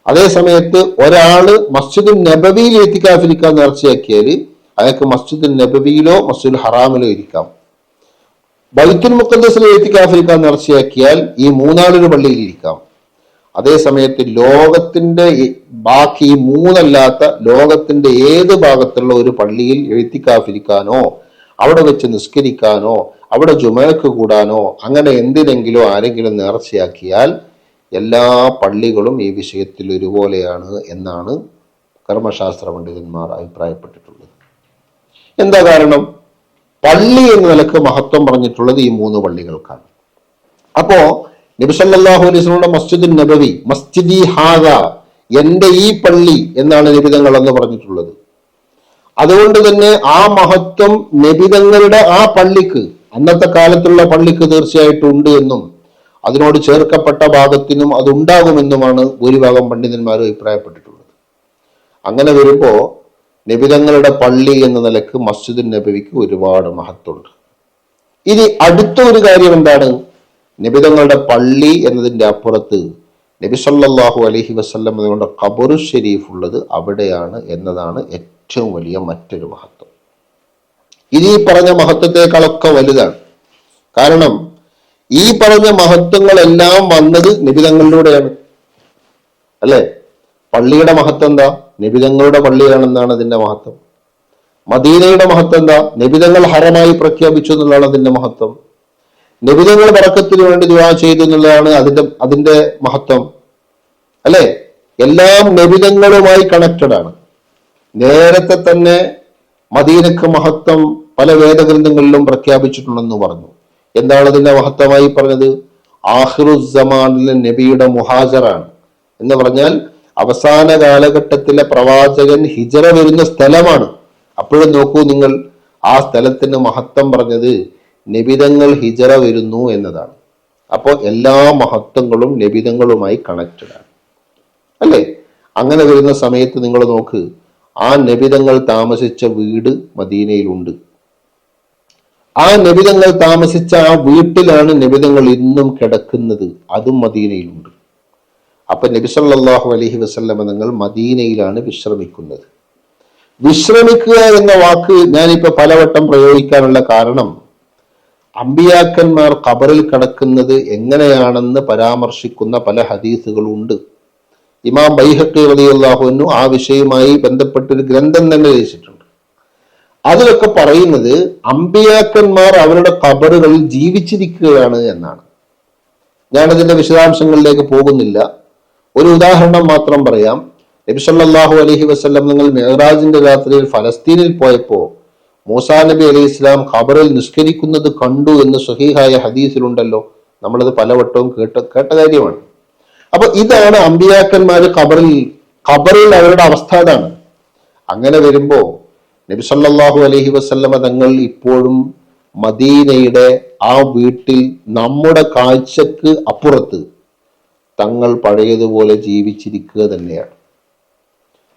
അതേ സമയത്ത് ഒരാള് മസ്ജിദുൽ നബവിയിൽ എഴുത്തിക്കാഫിരിക്കാൻ നേർച്ചയാക്കിയാൽ അയാൾക്ക് മസ്ജിദുൽ നബവിയിലോ മസ്ജിദുൽ ഹറാമിലോ ഇരിക്കാം. ബൈത്തുൽ മുഖദ്ദസിൽ എഴുത്തിക്കാഫിരിക്കാൻ നേർച്ചയാക്കിയാൽ ഈ 3 പള്ളിയിൽ ഇരിക്കാം. അതേ സമയത്ത് ലോകത്തിന്റെ ബാക്കി 3 ലോകത്തിന്റെ ഏത് ഭാഗത്തുള്ള ഒരു പള്ളിയിൽ എഴുത്തിക്കാഫിരിക്കാനോ അവിടെ വെച്ച് നിസ്കരിക്കാനോ അവിടെ ജുമഅക്ക് കൂടാനോ അങ്ങനെ എന്തിനെങ്കിലോ ആരെങ്കിലും നേർച്ചയാക്കിയാൽ എല്ലാ പള്ളികളും ഈ വിഷയത്തിൽ ഒരുപോലെയാണ് എന്നാണ് കർമ്മശാസ്ത്ര പണ്ഡിതന്മാർ അഭിപ്രായപ്പെട്ടിട്ടുള്ളത്. എന്താ കാരണം? പള്ളി എന്ന നിലക്ക് മഹത്വം പറഞ്ഞിട്ടുള്ളത് ഈ 3 പള്ളികൾക്കാണ്. അപ്പോ നബി സല്ലല്ലാഹു അലൈഹി വസല്ലം മസ്ജിദുൻ നബവി, മസ്ജിദി ഹാദ, എന്റെ ഈ പള്ളി എന്നാണ് നബിതങ്ങൾ എന്ന് പറഞ്ഞിട്ടുള്ളത്. അതുകൊണ്ട് തന്നെ ആ മഹത്വം നബിതങ്ങളുടെ ആ പള്ളിക്ക്, അന്നത്തെ കാലത്തുള്ള പള്ളിക്ക് തീർച്ചയായിട്ടും ഉണ്ട് എന്നും അതിനോട് ചേർക്കപ്പെട്ട ഭാഗത്തിനും അതുണ്ടാകുമെന്നുമാണ് ഭൂരിഭാഗം പണ്ഡിതന്മാർ അഭിപ്രായപ്പെട്ടിട്ടുള്ളത്. അങ്ങനെ വരുമ്പോ നബിതങ്ങളുടെ പള്ളി എന്ന നിലക്ക് മസ്ജിദുൻ നബവിക്ക് ഒരുപാട് മഹത്വമുണ്ട്. ഇനി അടുത്ത ഒരു കാര്യം എന്താണ്? നബിതങ്ങളുടെ പള്ളി എന്നതിന്റെ അപ്പുറത്ത് നബി സല്ലല്ലാഹു അലൈഹി വസല്ലം അതുകൊണ്ട് ഖബറു ഷരീഫ് ഉള്ളത് അവിടെയാണ് എന്നതാണ് ഏറ്റവും വലിയ മറ്റൊരു മഹത്വം. ഇത് ഈ പറഞ്ഞ മഹത്വത്തെക്കാളൊക്കെ വലുതാണ്. കാരണം ഈ പറഞ്ഞ മഹത്വങ്ങളെല്ലാം വന്നത് നബിതങ്ങളിലൂടെയാണ്, അല്ലെ? പള്ളിയുടെ മഹത്വം എന്താ? നബിതങ്ങളുടെ പള്ളിയാണെന്നാണ് അതിന്റെ മഹത്വം. മദീനയുടെ മഹത്വം എന്താ? നബിതങ്ങൾ ഹറമായി പ്രഖ്യാപിച്ചു എന്നുള്ളതാണ് അതിന്റെ മഹത്വം. നബിതങ്ങൾ ബറക്കത്തിന് വേണ്ടി ദുആ ചെയ്തു എന്നുള്ളതാണ് അതിന്റെ മഹത്വം, അല്ലെ? എല്ലാം നബിതങ്ങളുമായി കണക്റ്റഡ് ആണ്. നേരത്തെ തന്നെ മദീനക്ക് മഹത്വം പല വേദഗ്രന്ഥങ്ങളിലും പ്രഖ്യാപിച്ചിട്ടുണ്ടെന്ന് പറഞ്ഞു. എന്താണ് അതിന്റെ മഹത്വമായി പറഞ്ഞത്? ആഖിറുസ്സമാനിലെ നബിയുടെ മുഹാജറാണ് എന്ന് പറഞ്ഞാൽ അവസാന കാലഘട്ടത്തിലെ പ്രവാചകൻ ഹിജറ വരുന്ന സ്ഥലമാണ്. അപ്പോഴും നോക്കൂ നിങ്ങൾ, ആ സ്ഥലത്തിന് മഹത്വം പറഞ്ഞത് നബിതങ്ങൾ ഹിജറ വരുന്നു എന്നതാണ്. അപ്പോൾ എല്ലാ മഹത്വങ്ങളും നബിതങ്ങളുമായി കണക്റ്റഡ് ആണ്, അല്ലേ? അങ്ങനെ വരുന്ന സമയത്ത് നിങ്ങൾ നോക്ക്, ആ നബിതങ്ങൾ താമസിച്ച വീട് മദീനയിലുണ്ട്. ആ നബിതങ്ങൾ താമസിച്ച ആ വീട്ടിലാണ് നബിതങ്ങൾ ഇന്നും കിടക്കുന്നത്, അതും മദീനയിലുണ്ട്. അപ്പൊ നബി സല്ലല്ലാഹു അലൈഹി വസല്ലം നിങ്ങൾ മദീനയിലാണ് വിശ്രമിക്കുന്നത്. വിശ്രമിക്കുക എന്ന വാക്ക് ഞാനിപ്പോ പലവട്ടം പ്രയോഗിക്കാനുള്ള കാരണം, അമ്പിയാക്കന്മാർ ഖബറിൽ കിടക്കുന്നത് എങ്ങനെയാണെന്ന് പരാമർശിക്കുന്ന പല ഹദീസുകളുണ്ട്. ഇമാം ബൈഹഖി റളിയല്ലാഹു അൻഹു ആ വിഷയവുമായി ബന്ധപ്പെട്ടൊരു ഗ്രന്ഥം തന്നെ രചിച്ചിട്ടുണ്ട്. അതിലൊക്കെ പറയുന്നത് അമ്പിയാക്കന്മാർ അവരുടെ ഖബറുകളിൽ ജീവിച്ചിരിക്കുകയാണ് എന്നാണ്. ഞാനതിന്റെ വിശദാംശങ്ങളിലേക്ക് പോകുന്നില്ല. ഒരു ഉദാഹരണം മാത്രം പറയാം. നബി സല്ലല്ലാഹു അലൈഹി വസല്ലം നിങ്ങൾ മിഅ്റാജിന്റെ രാത്രിയിൽ ഫലസ്തീനിൽ പോയപ്പോ മൂസാ നബി അലൈഹി ഇസ്ലാം ഖബറിൽ നിസ്കരിക്കുന്നത് കണ്ടു എന്ന് സ്വഹീഹായ ഹദീസിലുണ്ടല്ലോ. നമ്മളത് പലവട്ടവും കേട്ട കാര്യമാണ്. അപ്പൊ ഇതാണ് അമ്പിയാക്കന്മാര് ഖബറിൽ അവരുടെ അവസ്ഥ അതാണ്. അങ്ങനെ വരുമ്പോ നബി സല്ലല്ലാഹു അലൈഹി വസല്ലമ തങ്ങൾ ഇപ്പോഴും മദീനയുടെ ആ വീട്ടിൽ നമ്മുടെ കാഴ്ചക്ക് അപ്പുറത്ത് തങ്ങൾ പഴയതുപോലെ ജീവിച്ചിരിക്കുക തന്നെയാണ്.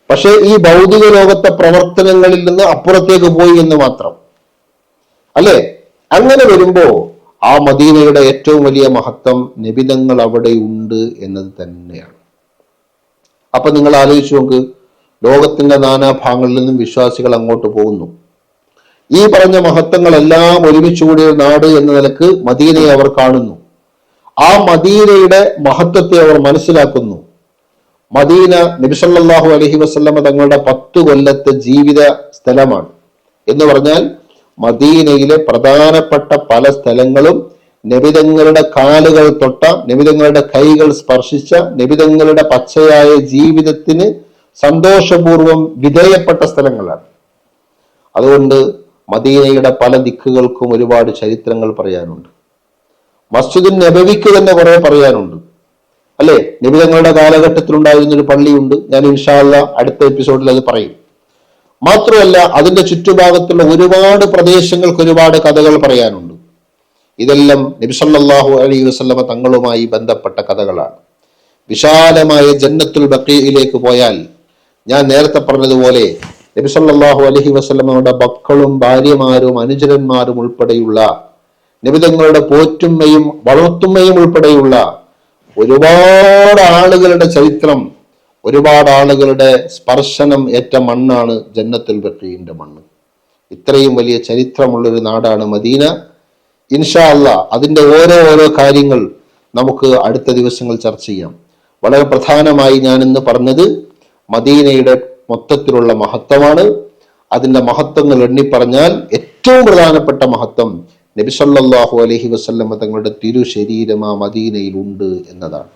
പക്ഷെ ഈ ഭൗതിക ലോകത്തെ പ്രവർത്തനങ്ങളിൽ നിന്ന് അപ്പുറത്തേക്ക് പോയി എന്ന് മാത്രം അല്ലെ. അങ്ങനെ വരുമ്പോ ആ മദീനയുടെ ഏറ്റവും വലിയ മഹത്വം നബിതങ്ങൾ അവിടെ ഉണ്ട് എന്നത് തന്നെയാണ്. അപ്പൊ നിങ്ങൾ ആലോചിച്ചു നോക്ക്, ലോകത്തിന്റെ നാനാഭാഗങ്ങളിൽ നിന്നും വിശ്വാസികൾ അങ്ങോട്ട് പോകുന്നു. ഈ പറഞ്ഞ മഹത്വങ്ങളെല്ലാം ഒരുമിച്ച് കൂടിയ നാട് എന്ന നിലക്ക് മദീനയെ അവർ കാണുന്നു. ആ മദീനയുടെ മഹത്വത്തെ അവർ മനസ്സിലാക്കുന്നു. മദീന നബി സല്ലല്ലാഹു അലൈഹി വസല്ലമ തങ്ങളുടെ 10 കൊല്ലത്തെ ജീവിത സ്ഥലമാണ് എന്ന് പറഞ്ഞാൽ മദീനയിലെ പ്രധാനപ്പെട്ട പല സ്ഥലങ്ങളും നബിതങ്ങളുടെ കാലുകൾ തൊട്ട, നബിതങ്ങളുടെ കൈകൾ സ്പർശിച്ച, നബിതങ്ങളുടെ പച്ചയായ ജീവിതത്തിന് സന്തോഷപൂർവം വിധേയപ്പെട്ട സ്ഥലങ്ങളാണ്. അതുകൊണ്ട് മദീനയുടെ പല ദിക്കുകൾക്കും ഒരുപാട് ചരിത്രങ്ങൾ പറയാനുണ്ട്. മസ്ജിദുൻ നബവിക്ക് തന്നെ കുറെ പറയാനുണ്ട് അല്ലെ. നബിതങ്ങളുടെ കാലഘട്ടത്തിൽ ഉണ്ടായിരുന്ന ഒരു പള്ളിയുണ്ട്. ഞാൻ ഇൻഷാ അല്ലാഹ് അടുത്ത എപ്പിസോഡിൽ അത് പറയും. മാത്രമല്ല അതിന്റെ ചുറ്റുഭാഗത്തുള്ള ഒരുപാട് പ്രദേശങ്ങൾക്ക് ഒരുപാട് കഥകൾ പറയാനുണ്ട്. ഇതെല്ലാം നബി സല്ലല്ലാഹു അലൈഹി വസല്ലമ തങ്ങളുമായി ബന്ധപ്പെട്ട കഥകളാണ്. വിശാലമായ ജന്നത്തുൽ ബഖീഇലേക്ക് പോയാൽ ഞാൻ നേരത്തെ പറഞ്ഞതുപോലെ നബി സല്ലല്ലാഹു അലൈഹി വസല്ലമയുടെ മക്കളും ഭാര്യമാരും അനുചരന്മാരും ഉൾപ്പെടെയുള്ള നബിതങ്ങളുടെ പോറ്റുമ്മയും വളർത്തുമ്മയും ഉൾപ്പെടെയുള്ള ഒരുപാട് ആളുകളുടെ ചരിത്രം, ഒരുപാട് ആളുകളുടെ സ്പർശനം ഏറ്റ മണ്ണാണ് ജന്നത്തുൽ ബഖീഇന്റെ മണ്ണ്. ഇത്രയും വലിയ ചരിത്രമുള്ളൊരു നാടാണ് മദീന. ഇൻഷാ അല്ലാഹ് അതിന്റെ ഓരോ കാര്യങ്ങൾ നമുക്ക് അടുത്ത ദിവസങ്ങൾ ചർച്ച ചെയ്യാം. വളരെ പ്രധാനമായി ഞാൻ ഇന്ന് പറഞ്ഞത് മദീനയുടെ മൊത്തത്തിലുള്ള മഹത്വമാണ്. അതിന്റെ മഹത്വങ്ങൾ എണ്ണിപ്പറഞ്ഞാൽ ഏറ്റവും പ്രധാനപ്പെട്ട മഹത്വം നബി സല്ലല്ലാഹു അലൈഹി വസല്ലമ തങ്ങളുടെ തിരുശരീരം ആ മദീനയിൽ ഉണ്ട് എന്നതാണ്.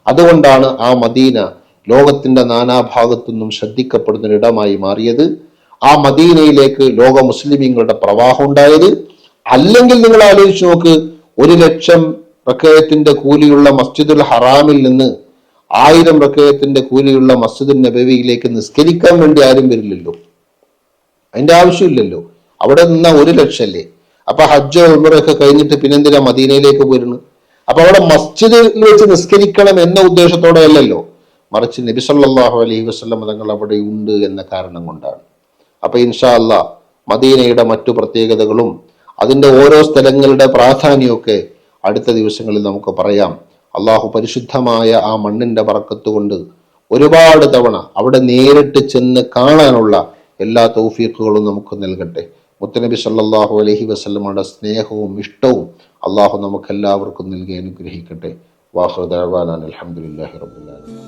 അതുകൊണ്ടാണ് ആ മദീന ലോകത്തിന്റെ നാനാഭാഗത്തു നിന്നും ശ്രദ്ധിക്കപ്പെടുന്ന ഒരിടമായി മാറിയത്. ആ മദീനയിലേക്ക് ലോക മുസ്ലിമീങ്ങളുടെ പ്രവാഹം ഉണ്ടായത്. അല്ലെങ്കിൽ നിങ്ങൾ ആലോചിച്ച് നോക്ക്, 1,00,000 റക്അത്തിന്റെ കൂലിയുള്ള മസ്ജിദുൽ ഹറാമിൽ നിന്ന് 1000 റക്അത്തിന്റെ കൂലിയുള്ള മസ്ജിദുൻ നബവിയിലേക്ക് നിസ്കരിക്കാൻ വേണ്ടി ആരും വരില്ലല്ലോ. അതിന്റെ ആവശ്യമില്ലല്ലോ. അവിടെ നിന്നാ 1,00,000 അല്ലേ. അപ്പൊ ഹജ്ജോ ഉംറയൊക്കെ കഴിഞ്ഞിട്ട് പിന്നെന്തിനാ മദീനയിലേക്ക് പോരുന്നത്? അപ്പൊ അവിടെ മസ്ജിദിൽ വെച്ച് നിസ്കരിക്കണം എന്ന ഉദ്ദേശത്തോടെ അല്ലല്ലോ, മറിച്ച് നബി സല്ലല്ലാഹു അലൈഹി വസല്ലം തങ്ങൾ അവിടെ ഉണ്ട് എന്ന കാരണം കൊണ്ടാണ്. അപ്പൊ ഇൻഷാ അല്ലാഹ് മദീനയുടെ മറ്റു പ്രത്യേകതകളും അതിന്റെ ഓരോ സ്ഥലങ്ങളുടെ പ്രാധാന്യമൊക്കെ അടുത്ത ദിവസങ്ങളിൽ നമുക്ക് പറയാം. അള്ളാഹു പരിശുദ്ധമായ ആ മണ്ണിന്റെ ബറക്കത്ത് കൊണ്ട് ഒരുപാട് തവണ അവിടെ നേരിട്ട് ചെന്ന് കാണാനുള്ള എല്ലാ തൗഫീഖുകളും നമുക്ക് നൽകട്ടെ. മുത്തനബി സല്ലല്ലാഹു അലൈഹി വസല്ലമയുടെ സ്നേഹവും ഇഷ്ടവും അള്ളാഹു നമുക്ക് എല്ലാവർക്കും നൽകി അനുഗ്രഹിക്കട്ടെ. വാഖിറു ദഅ്വാനാ അൽഹംദുലില്ലാഹി റബ്ബിൽ ആലമീൻ.